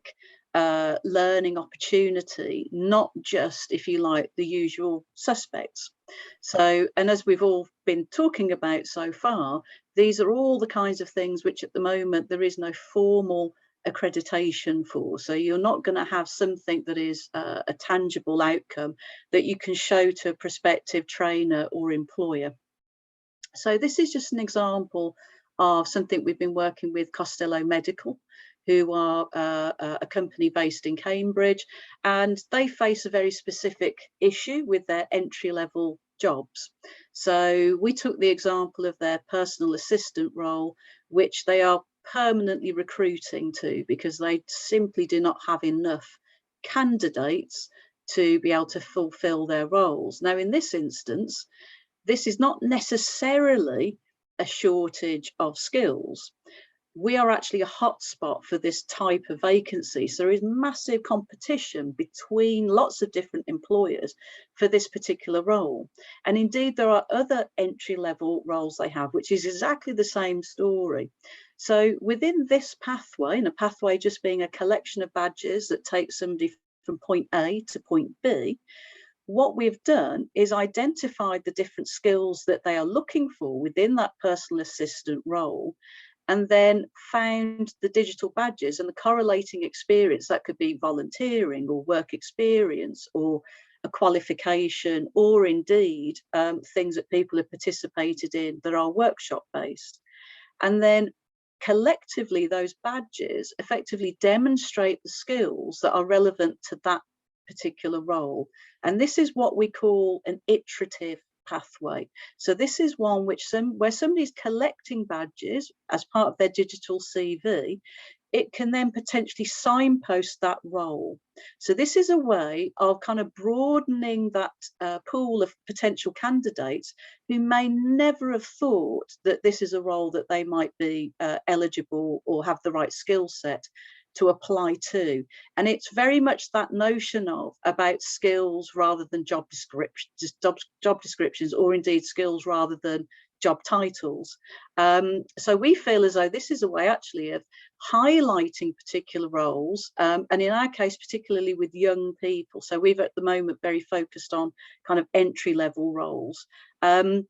learning opportunity, not just, if you like, the usual suspects. So, and as we've all been talking about so far, these are all the kinds of things which at the moment there is no formal accreditation for. So you're not going to have something that is a tangible outcome that you can show to a prospective trainer or employer. So this is just an example of something we've been working with Costello Medical, who are a company based in Cambridge, and they face a very specific issue with their entry-level jobs. So we took the example of their personal assistant role, which they are permanently recruiting to because they simply do not have enough candidates to be able to fulfill their roles. Now, in this instance, this is not necessarily a shortage of skills. We are actually a hotspot for this type of vacancy. So there is massive competition between lots of different employers for this particular role. And indeed, there are other entry-level roles they have, which is exactly the same story. So within this pathway, and a pathway just being a collection of badges that take somebody from point A to point B, what we've done is identified the different skills that they are looking for within that personal assistant role, and then found the digital badges and the correlating experience. That could be volunteering or work experience or a qualification, or indeed things that people have participated in that are workshop based. And then collectively, those badges effectively demonstrate the skills that are relevant to that particular role. And this is what we call an iterative pathway. So this is one which where somebody's collecting badges as part of their digital CV, it can then potentially signpost that role. So this is a way of kind of broadening that pool of potential candidates who may never have thought that this is a role that they might be eligible or have the right skill set to apply to. And it's very much that notion of about skills rather than job descriptions, or indeed skills rather than job titles. So we feel as though this is a way actually of highlighting particular roles, and in our case particularly with young people. So we've at the moment very focused on kind of entry-level roles. And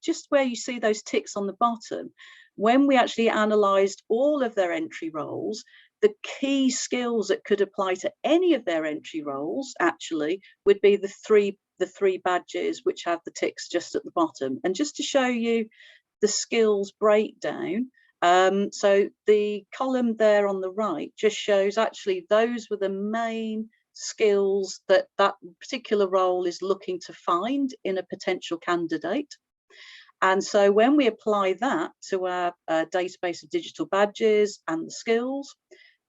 just where you see those ticks on the bottom, when we actually analysed all of their entry roles, the key skills that could apply to any of their entry roles actually would be the three badges which have the ticks just at the bottom. And just to show you the skills breakdown, so the column there on the right just shows actually those were the main skills that that particular role is looking to find in a potential candidate. And so when we apply that to our database of digital badges and the skills,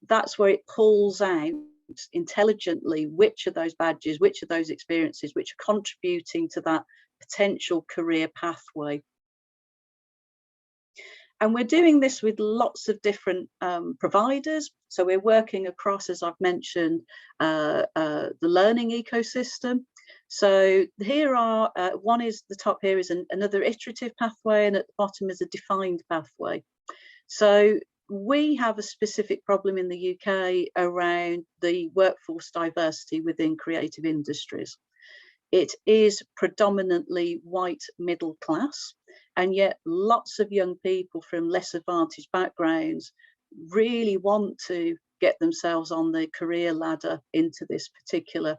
that's where it pulls out intelligently which of those badges, which of those experiences, which are contributing to that potential career pathway. And we're doing this with lots of different providers. So we're working across, as I've mentioned, the learning ecosystem. So here are, one is the top here is another iterative pathway, and at the bottom is a defined pathway. So we have a specific problem in the UK around the workforce diversity within creative industries. It is predominantly white middle class, and yet lots of young people from less advantaged backgrounds really want to get themselves on the career ladder into this particular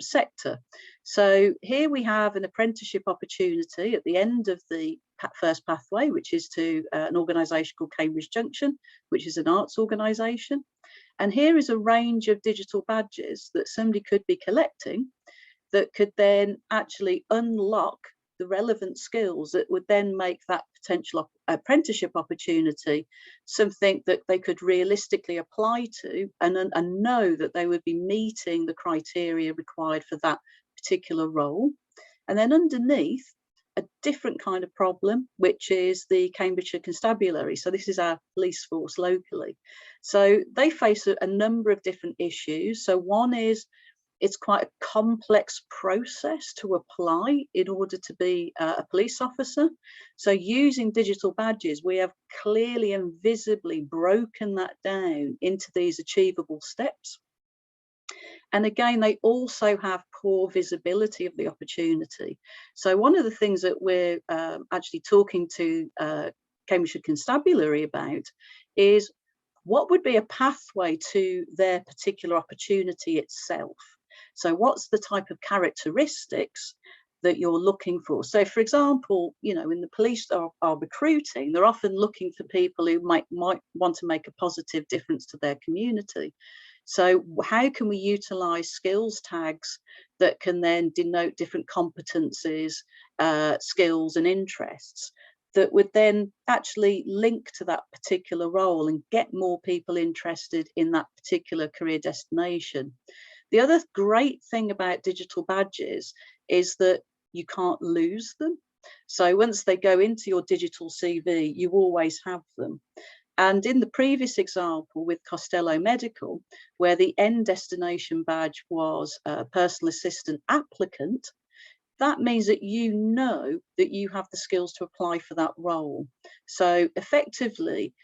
sector. So here we have an apprenticeship opportunity at the end of the first pathway, which is to an organisation called Cambridge Junction, which is an arts organisation. And here is a range of digital badges that somebody could be collecting that could then actually unlock the relevant skills that would then make that potential apprenticeship opportunity something that they could realistically apply to and know that they would be meeting the criteria required for that particular role. And then underneath, a different kind of problem, which is the Cambridgeshire Constabulary. So this is our police force locally. So they face a number of different issues. So one is, it's quite a complex process to apply in order to be a police officer. So using digital badges, we have clearly and visibly broken that down into these achievable steps. And again, they also have poor visibility of the opportunity. So one of the things that we're actually talking to Cambridgeshire Constabulary about is what would be a pathway to their particular opportunity itself. So what's the type of characteristics that you're looking for? So for example, you know, in the police are recruiting, they're often looking for people who might want to make a positive difference to their community. So how can we utilize skills tags that can then denote different competencies, skills and interests that would then actually link to that particular role and get more people interested in that particular career destination? The other great thing about digital badges is that you can't lose them. So once they go into your digital CV, you always have them. And in the previous example with Costello Medical, where the end destination badge was a personal assistant applicant, that means that you know that you have the skills to apply for that role. So effectively,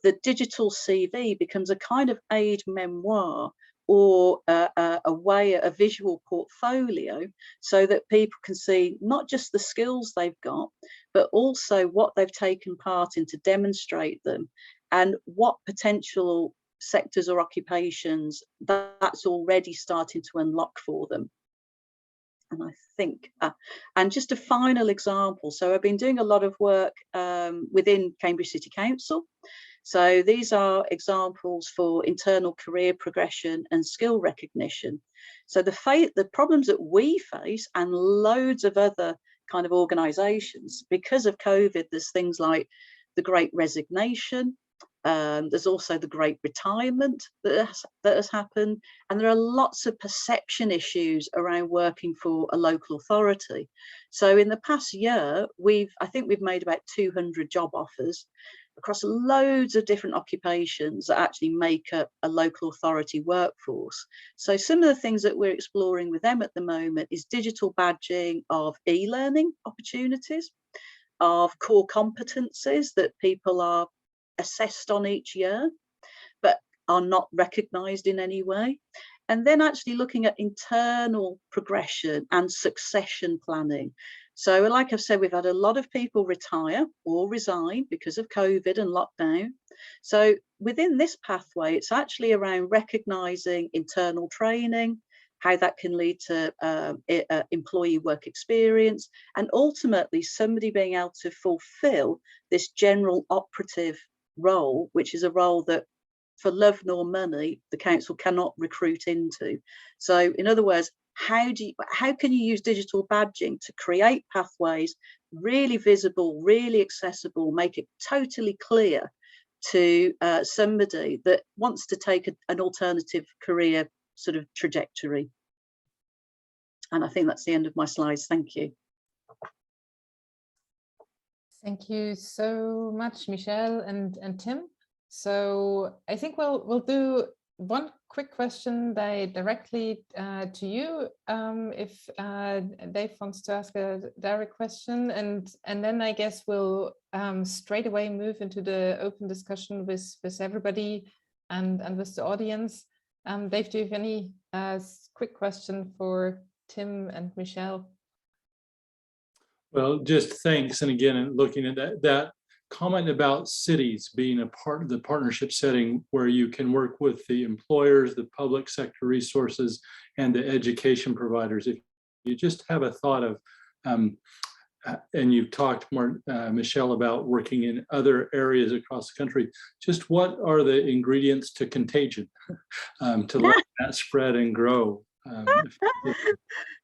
the digital CV becomes a kind of aid memoir or a visual portfolio, so that people can see not just the skills they've got, but also what they've taken part in to demonstrate them, and what potential sectors or occupations that's already starting to unlock for them. And I think, and just a final example. So I've been doing a lot of work within Cambridge City Council. So these are examples for internal career progression and skill recognition. So the problems that we face, and loads of other kind of organisations, because of COVID, there's things like the Great Resignation, There's also the great retirement that has happened, and there are lots of perception issues around working for a local authority. So in the past year, I think we've made about 200 job offers across loads of different occupations that actually make up a local authority workforce. So some of the things that we're exploring with them at the moment is digital badging of e-learning opportunities, of core competencies that people are assessed on each year, but are not recognised in any way. And then actually looking at internal progression and succession planning. So like I've said, we've had a lot of people retire or resign because of COVID and lockdown. So within this pathway, it's actually around recognising internal training, how that can lead to employee work experience, and ultimately somebody being able to fulfil this general operative role, which is a role that for love nor money the council cannot recruit into. So in other words, how can you use digital badging to create pathways really visible, really accessible, make it totally clear to somebody that wants to take an alternative career sort of trajectory. And I think that's the end of my slides. Thank you. Thank you so much, Michelle and Tim. So I think we'll do one quick question directly to you, if Dave wants to ask a direct question, and then I guess we'll straight away move into the open discussion with everybody and with the audience. Dave, do you have any quick question for Tim and Michelle? Well, just thanks. And again, looking at that comment about cities being a part of the partnership setting where you can work with the employers, the public sector resources, and the education providers. If you just have a thought of, and you've talked more, Michelle, about working in other areas across the country, just what are the ingredients to contagion to let that spread and grow?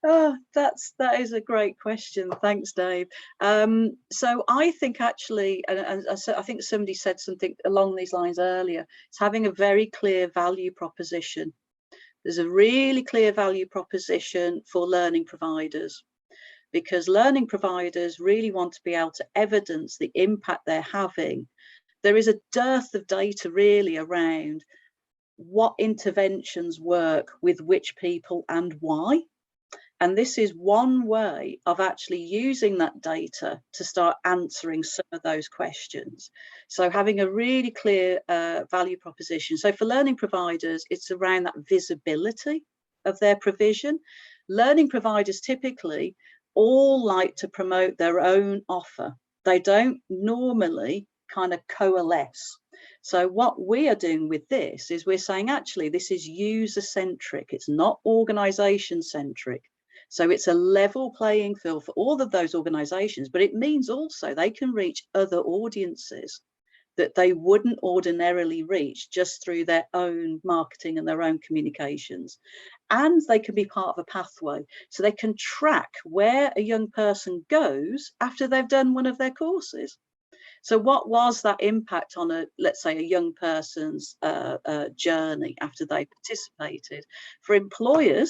Oh, that is a great question. Thanks, Dave. So I think actually, and I think somebody said something along these lines earlier, it's having a very clear value proposition. There's a really clear value proposition for learning providers, because learning providers really want to be able to evidence the impact they're having. There is a dearth of data really around what interventions work with which people and why. And this is one way of actually using that data to start answering some of those questions. So having a really clear value proposition. So for learning providers, it's around that visibility of their provision. Learning providers typically all like to promote their own offer. They don't normally kind of coalesce. So what we are doing with this is we're saying, actually, this is user-centric. It's not organization-centric. So it's a level playing field for all of those organizations, but it means also they can reach other audiences that they wouldn't ordinarily reach just through their own marketing and their own communications. And they can be part of a pathway. So they can track where a young person goes after they've done one of their courses. So what was that impact on let's say, a young person's journey after they participated? For employers,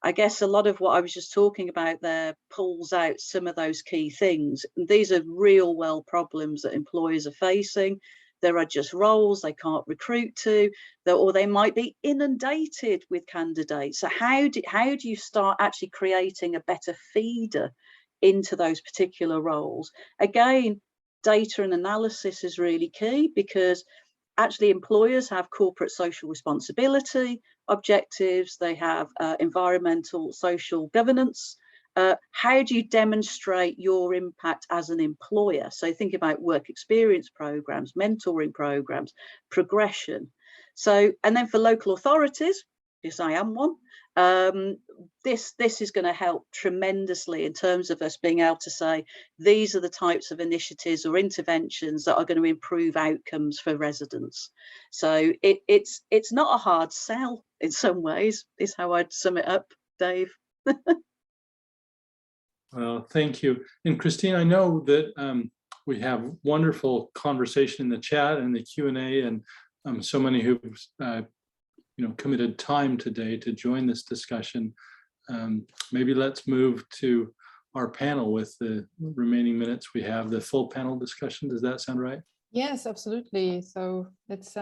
I guess a lot of what I was just talking about there pulls out some of those key things. And these are real world problems that employers are facing. There are just roles they can't recruit to, or they might be inundated with candidates. So how do you start actually creating a better feeder into those particular roles? Again, data and analysis is really key, because actually employers have corporate social responsibility objectives, they have environmental social governance. How do you demonstrate your impact as an employer? So think about work experience programs, mentoring programs, progression. So, and then for local authorities, yes, I am one, this is going to help tremendously in terms of us being able to say, these are the types of initiatives or interventions that are going to improve outcomes for residents. So it's not a hard sell in some ways, is how I'd sum it up, Dave. Well, thank you. And Christine, I know that we have wonderful conversation in the chat and the Q&A, and so many who've committed time today to join this discussion. Maybe let's move to our panel with the remaining minutes we have, the full panel discussion. Does that sound right? Yes, absolutely. So let's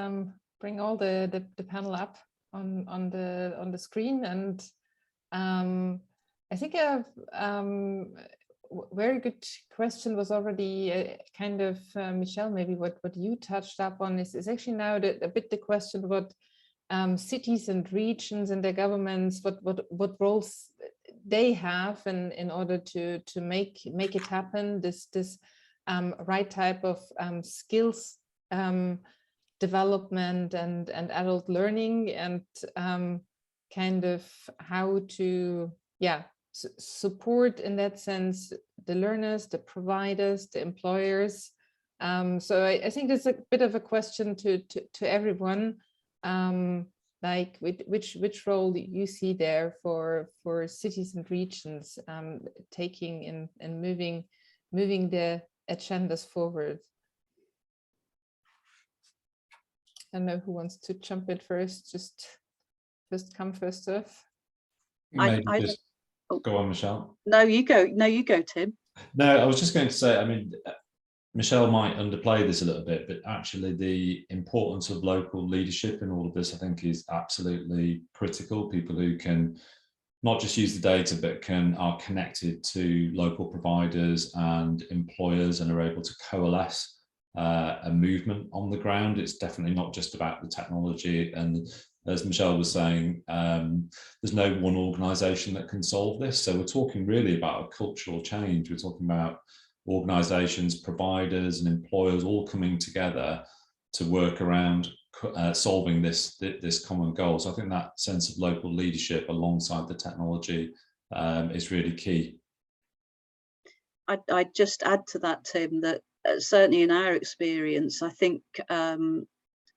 bring all the panel up on the screen, and I think a very good question was already kind of Michelle, maybe what you touched up on is actually now a bit the question what cities and regions and their governments, what roles they have in order to make it happen, this right type of skills development and adult learning, and kind of how to support in that sense the learners, the providers, the employers. So I think it's a bit of a question to everyone, like which role you see there for cities and regions taking and moving the agendas forward. I don't know who wants to jump in first, just first come, first serve. Go on, Michelle. No, you go, Tim. No, I was just going to say, I mean, Michelle might underplay this a little bit, but actually the importance of local leadership in all of this, I think, is absolutely critical. People who can not just use the data, but are connected to local providers and employers and are able to coalesce a movement on the ground. It's definitely not just about the technology. And as Michelle was saying, there's no one organisation that can solve this. So we're talking really about a cultural change. We're talking about organisations, providers and employers all coming together to work around solving this common goal. So I think that sense of local leadership alongside the technology is really key. I'd just add to that, Tim, that certainly in our experience, I think one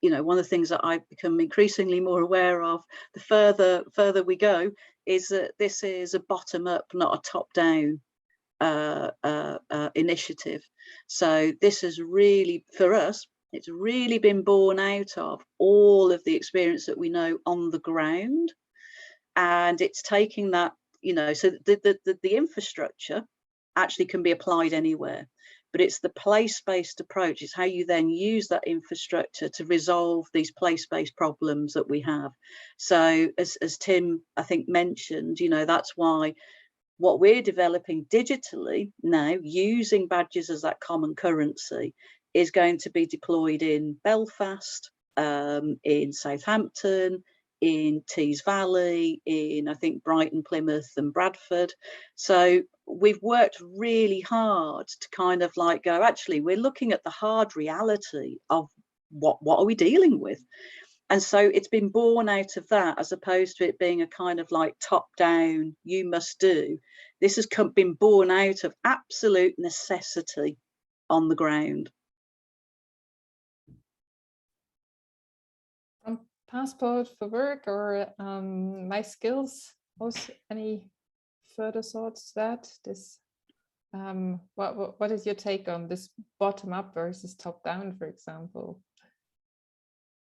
of the things that I've become increasingly more aware of the further we go is that this is a bottom-up, not a top-down initiative. So this has really, for us, it's really been born out of all of the experience that we know on the ground, and it's taking that, so the infrastructure actually can be applied anywhere, but it's the place-based approach. It's how you then use that infrastructure to resolve these place-based problems that we have. So as Tim, I think, mentioned, that's why what we're developing digitally now, using badges as that common currency, is going to be deployed in Belfast, in Southampton, in Tees Valley, in, I think, Brighton, Plymouth and Bradford. So we've worked really hard to kind of like go, actually, we're looking at the hard reality of what are we dealing with? And so it's been born out of that, as opposed to it being a kind of like top down, you must do. This has been born out of absolute necessity on the ground. Passport for work or my skills. Also, any further thoughts to that? This, what is your take on this bottom up versus top down, for example?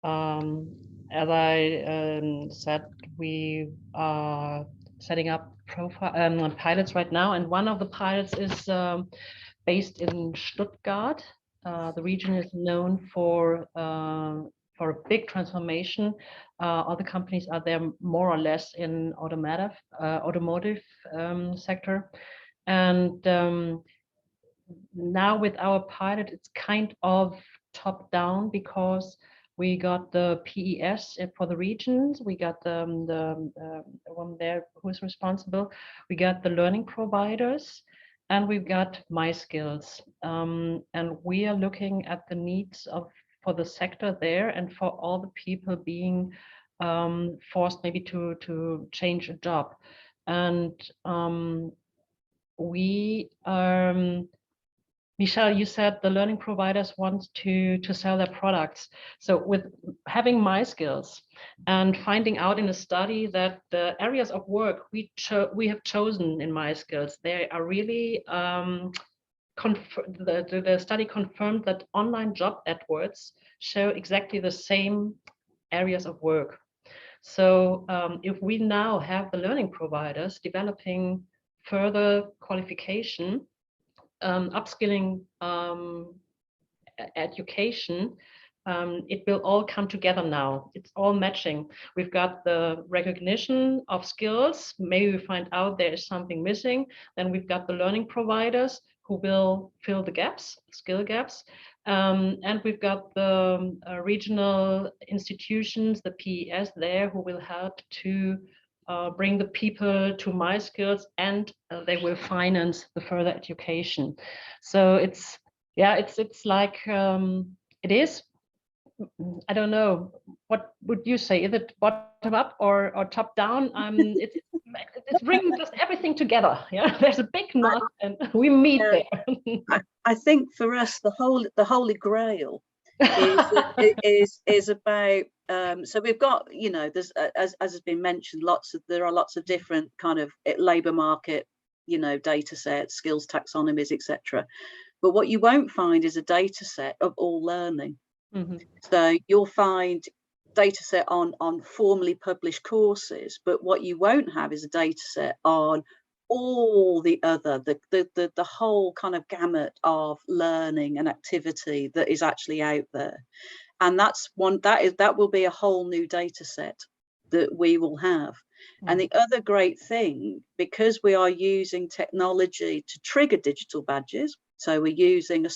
As I said, we are setting up pilots right now, and one of the pilots is based in Stuttgart. The region is known for a big transformation. Other companies are there more or less in automotive sector. And now with our pilot, it's kind of top down, because we got the PES for the regions. We got the one there who is responsible. We got the learning providers, and we've got my skills. And we are looking at the needs for the sector there, and for all the people being forced maybe to change a job. And we Michelle, you said the learning providers want to sell their products. So with having my skills and finding out in a study that the areas of work we have chosen in my skills, they are really the study confirmed that online job AdWords show exactly the same areas of work. So if we now have the learning providers developing further qualification, upskilling, education, it will all come together now. It's all matching. We've got the recognition of skills. Maybe we find out there is something missing. Then we've got the learning providers who will fill the gaps, skill gaps. And we've got the regional institutions, the PES there, who will help to bring the people to my skills, and they will finance the further education. So it's, yeah, it's like, it is, I don't know, what would you say? Is it bottom up or top down? It's bringing just everything together. Yeah, there's a big knot, and we meet there. I think for us, the holy grail is about. So we've got, you know, there's as has been mentioned, there are lots of different kind of labour market, you know, data sets, skills taxonomies, etc. But what you won't find is a data set of all learning. Mm-hmm. So you'll find data set on formally published courses, but what you won't have is a data set on all the other, the whole kind of gamut of learning and activity that is actually out there. And that's one that will be a whole new data set that we will have. Mm. And the other great thing, because we are using technology to trigger digital badges, so we're using a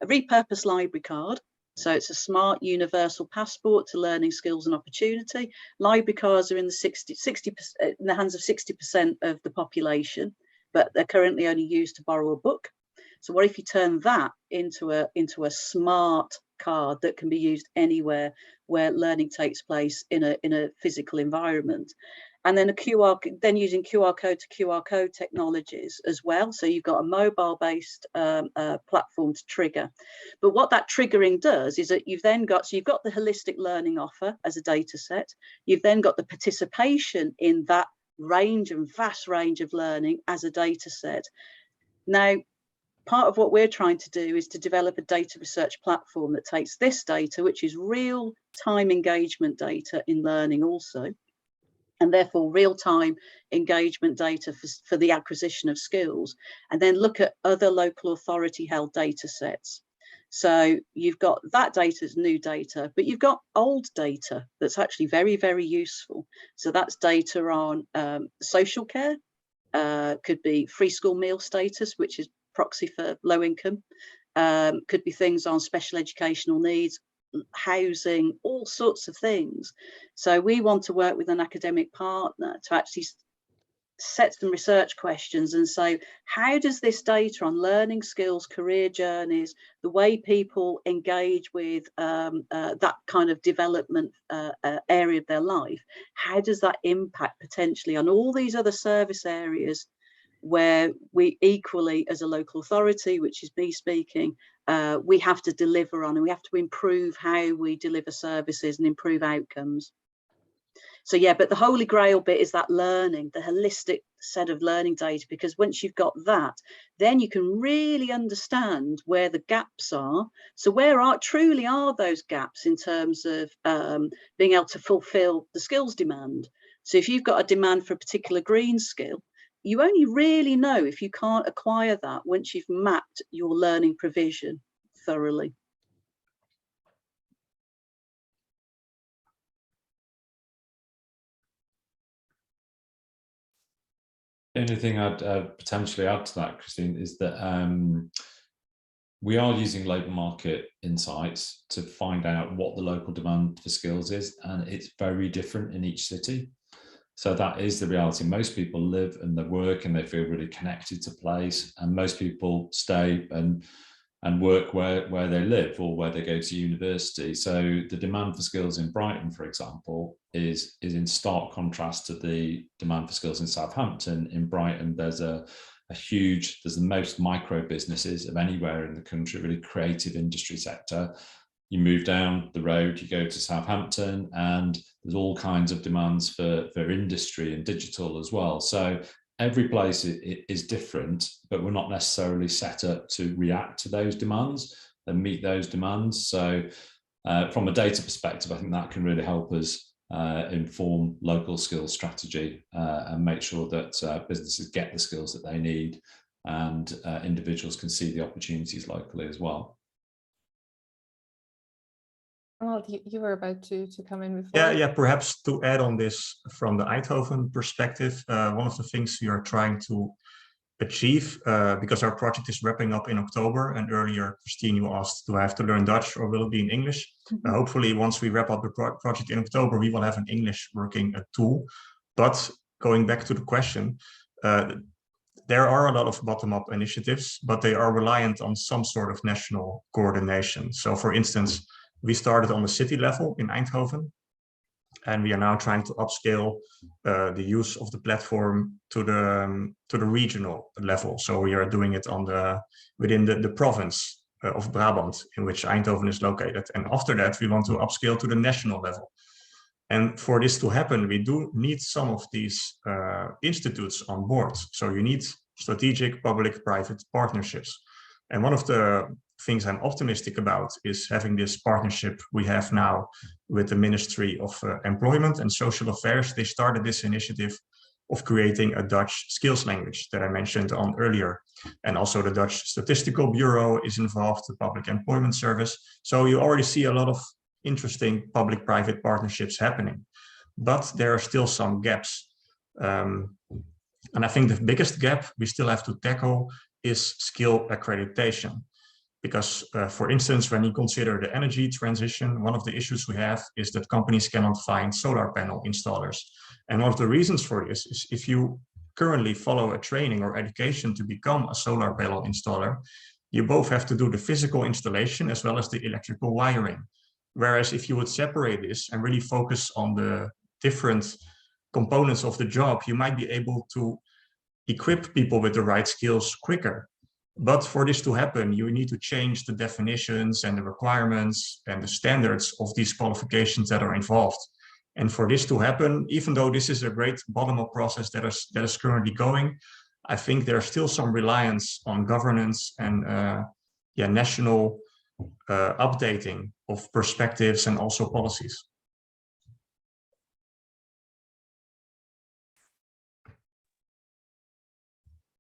repurposed library card. So it's a smart universal passport to learning, skills and opportunity. Library cards are in the in the hands of 60% of the population, but they're currently only used to borrow a book. So what if you turn that into a smart card that can be used anywhere where learning takes place in a physical environment? And then using QR code to QR code technologies as well. So you've got a mobile-based platform to trigger. But what that triggering does is that you've got the holistic learning offer as a data set. You've then got the participation in that range and vast range of learning as a data set. Now, part of what we're trying to do is to develop a data research platform that takes this data, which is real-time engagement data in learning also, and therefore real-time engagement data for the acquisition of skills, and then look at other local authority held data sets. So you've got that data as new data, but you've got old data that's actually very, very useful. So that's data on social care, could be free school meal status, which is proxy for low income, could be things on special educational needs, housing, all sorts of things. So we want to work with an academic partner to actually set some research questions and say, how does this data on learning, skills, career journeys, the way people engage with that kind of development area of their life, how does that impact potentially on all these other service areas where we equally, as a local authority, which is me speaking, we have to deliver on, and we have to improve how we deliver services and improve outcomes. So yeah, but the holy grail bit is that learning, the holistic set of learning data, because once you've got that, then you can really understand where the gaps are. So where truly are those gaps in terms of being able to fulfill the skills demand? So if you've got a demand for a particular green skill, you only really know if you can't acquire that once you've mapped your learning provision thoroughly. The only thing I'd potentially add to that, Christine, is that we are using labour market insights to find out what the local demand for skills is, and it's very different in each city. So that is the reality. Most people live and they work and they feel really connected to place, and most people stay and work where they live or where they go to university. So the demand for skills in Brighton, for example, is in stark contrast to the demand for skills in Southampton. In Brighton, there's there's the most micro businesses of anywhere in the country, really creative industry sector. You move down the road, you go to Southampton, and there's all kinds of demands for industry and digital as well. So every place is different, but we're not necessarily set up to react to those demands and meet those demands. So from a data perspective, I think that can really help us inform local skills strategy and make sure that businesses get the skills that they need, and individuals can see the opportunities locally as well. Well, you were about to come in before. Yeah, perhaps to add on this from the Eindhoven perspective, one of the things we are trying to achieve, because our project is wrapping up in October, and earlier, Christine, you asked, do I have to learn Dutch or will it be in English? Hopefully, once we wrap up the project in October, we will have an English working tool. But going back to the question, there are a lot of bottom-up initiatives, but they are reliant on some sort of national coordination. So for instance, we started on the city level in Eindhoven, and we are now trying to upscale the use of the platform to the regional level. So we are doing it on within the province of Brabant, in which Eindhoven is located. And after that, we want to upscale to the national level. And for this to happen, we do need some of these institutes on board. So you need strategic public-private partnerships. And one of the things I'm optimistic about is having this partnership we have now with the Ministry of Employment and Social Affairs. They started this initiative of creating a Dutch skills language that I mentioned on earlier. And also the Dutch Statistical Bureau is involved, the Public Employment Service. So you already see a lot of interesting public-private partnerships happening, but there are still some gaps. And I think the biggest gap we still have to tackle is skill accreditation. Because, for instance, when you consider the energy transition, one of the issues we have is that companies cannot find solar panel installers. And one of the reasons for this is if you currently follow a training or education to become a solar panel installer, you both have to do the physical installation as well as the electrical wiring. Whereas if you would separate this and really focus on the different components of the job, you might be able to equip people with the right skills quicker. But for this to happen, you need to change the definitions and the requirements and the standards of these qualifications that are involved. And for this to happen, even though this is a great bottom-up process that is currently going, I think there's still some reliance on governance and national updating of perspectives and also policies.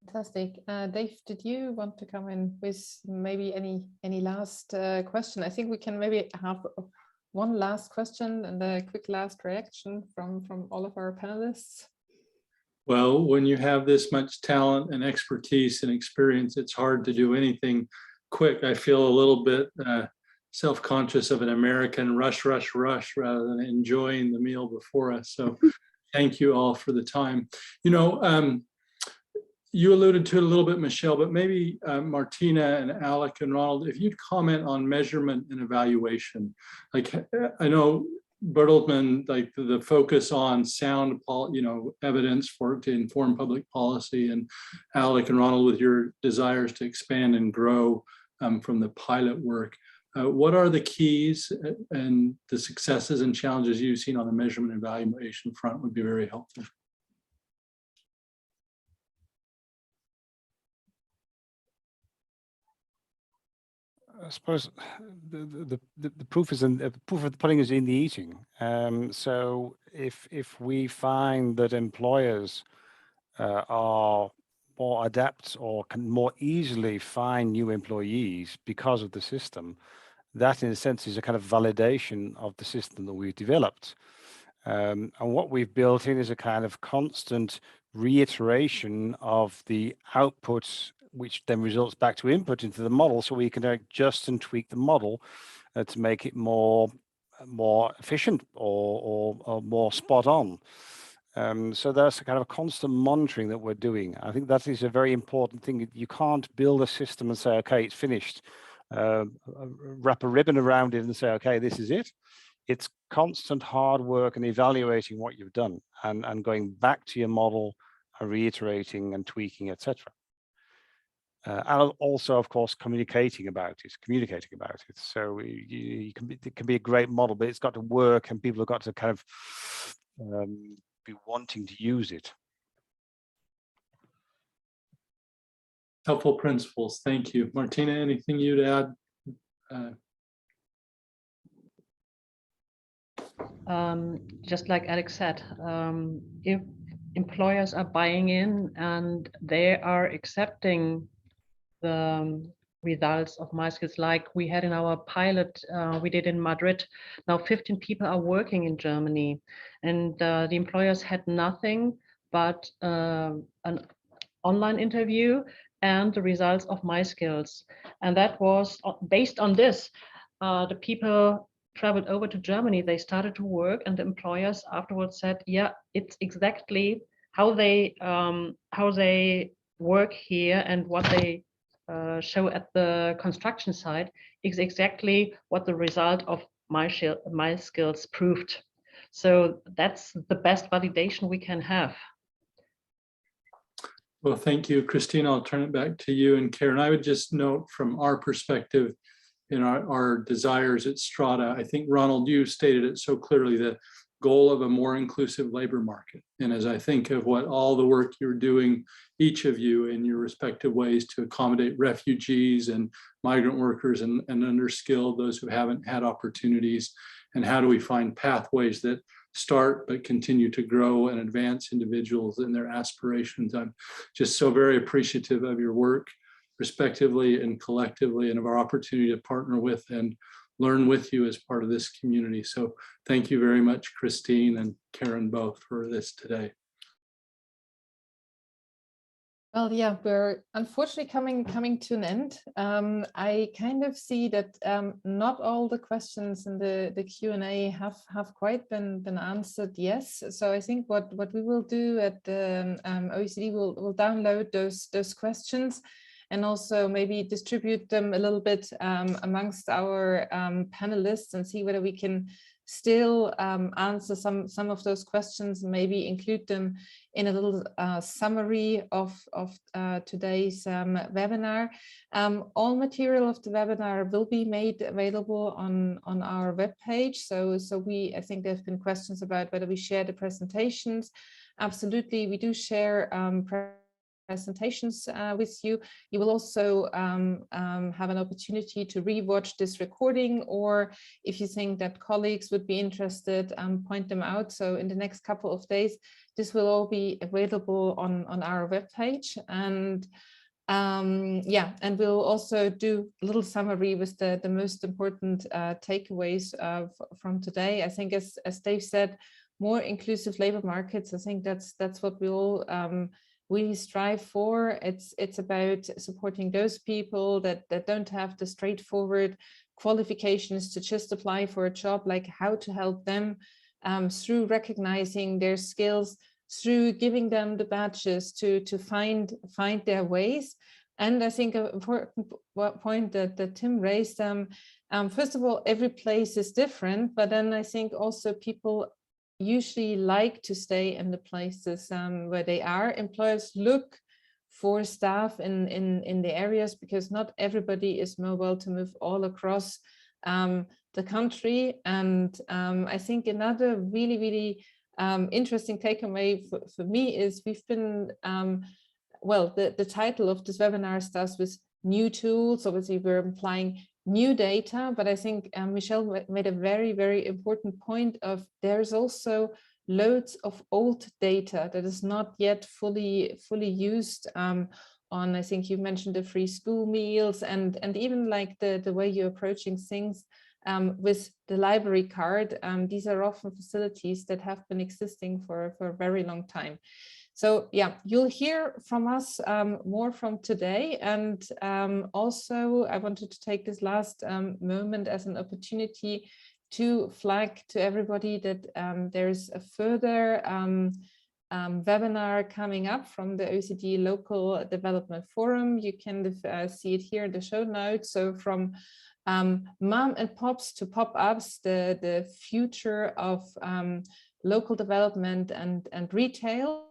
Fantastic. Dave, did you want to come in with maybe any last question? I think we can maybe have one last question and a quick last reaction from all of our panelists. Well, when you have this much talent and expertise and experience, it's hard to do anything quick. I feel a little bit self-conscious of an American rush rather than enjoying the meal before us. So thank you all for the time. You know, you alluded to it a little bit, Michelle, but maybe Martina and Alec and Ronald, if you'd comment on measurement and evaluation. Like, I know Bertelsmann, like the focus on sound, evidence to inform public policy, and Alec and Ronald with your desires to expand and grow from the pilot work. What are the keys and the successes and challenges you've seen on the measurement and evaluation front would be very helpful. I suppose the proof is in the proof of the pudding is in the eating. So if we find that employers are more adept or can more easily find new employees because of the system, that in a sense is a kind of validation of the system that we've developed. And what we've built in is a kind of constant reiteration of the outputs, which then results back to input into the model, so we can adjust and tweak the model to make it more efficient or more spot on. So there's a kind of a constant monitoring that we're doing. I think that is a very important thing. You can't build a system and say, okay, it's finished. Wrap a ribbon around it and say, okay, this is it. It's constant hard work and evaluating what you've done and going back to your model and reiterating and tweaking, etc. And also, of course, communicating about it. So it can be a great model, but it's got to work, and people have got to kind of be wanting to use it. Helpful principles. Thank you. Martina, anything you'd add? Just like Alex said, if employers are buying in and they are accepting the results of my skills, like we had in our pilot we did in Madrid. Now 15 people are working in Germany, and the employers had nothing but an online interview and the results of my skills. And that was based on this. The people traveled over to Germany, they started to work, and the employers afterwards said, yeah, it's exactly how they work here and what they show at the construction site is exactly what the result of my skills proved. So that's the best validation we can have. Well, thank you, Christine. I'll turn it back to you. And Karen, I would just note from our perspective in our desires at Strata, I think, Ronald, you stated it so clearly, the goal of a more inclusive labor market. And as I think of what all the work you're doing, each of you in your respective ways to accommodate refugees and migrant workers and underskilled, those who haven't had opportunities, and how do we find pathways that start but continue to grow and advance individuals in their aspirations. I'm just so very appreciative of your work, respectively and collectively, and of our opportunity to partner with and learn with you as part of this community. So thank you very much, Christine and Karen, both, for this today. Well, yeah, we're unfortunately coming to an end. I kind of see that not all the questions in the Q&A have quite been answered. Yes, so I think what we will do at the OECD, we'll download those questions and also maybe distribute them a little bit amongst our panelists and see whether we can still answer some of those questions, maybe include them in a little summary of today's webinar. All material of the webinar will be made available on our webpage. So I think there have been questions about whether we share the presentations. Absolutely, we do share presentations with you. You will also have an opportunity to rewatch this recording, or if you think that colleagues would be interested, point them out. So in the next couple of days, this will all be available on our webpage. And yeah, and we'll also do a little summary with the most important takeaways from today. I think as Dave said, more inclusive labor markets, I think that's what we'll really strive for. It's about supporting those people that don't have the straightforward qualifications to just apply for a job, like how to help them through recognizing their skills, through giving them the badges to find their ways. And I think an important point that Tim raised, first of all, every place is different, but then I think also people usually like to stay in the places where they are. Employers look for staff in the areas because not everybody is mobile to move all across the country. And I think another really interesting takeaway for me is we've been, well, the title of this webinar starts with new tools. Obviously, we're implying new data, but I think Michelle made a very important point of there's also loads of old data that is not yet fully used on, I think you mentioned the free school meals and even like the way you're approaching things with the library card. These are often facilities that have been existing for a very long time. So yeah, you'll hear from us more from today. And also I wanted to take this last moment as an opportunity to flag to everybody that there's a further webinar coming up from the OECD Local Development Forum. You can see it here in the show notes. So from mom and pops to pop-ups, the future of local development and retail.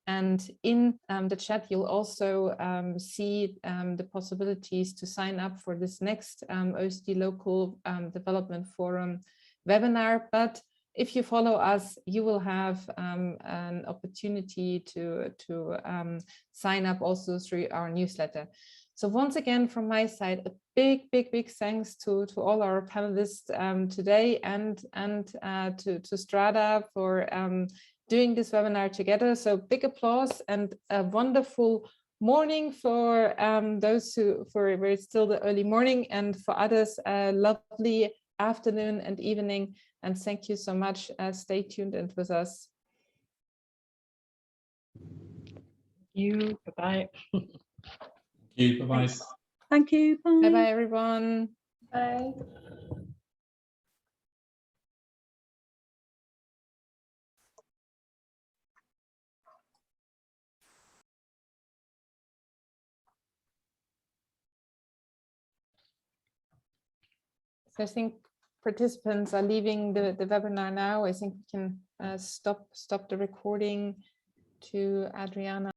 And in the chat, you'll also see the possibilities to sign up for this next OECD Local Development Forum webinar. But if you follow us, you will have an opportunity to sign up also through our newsletter. So once again, from my side, a big thanks to all our panelists today, and to Strada for doing this webinar together. So big applause and a wonderful morning for those for where it's still the early morning, and for others, a lovely afternoon and evening. And thank you so much. Stay tuned and with us. You, bye-bye. Thank you. Bye-bye. Thank you. Bye. Bye everyone. Bye. So I think participants are leaving the webinar now. I think we can stop the recording to Adriana.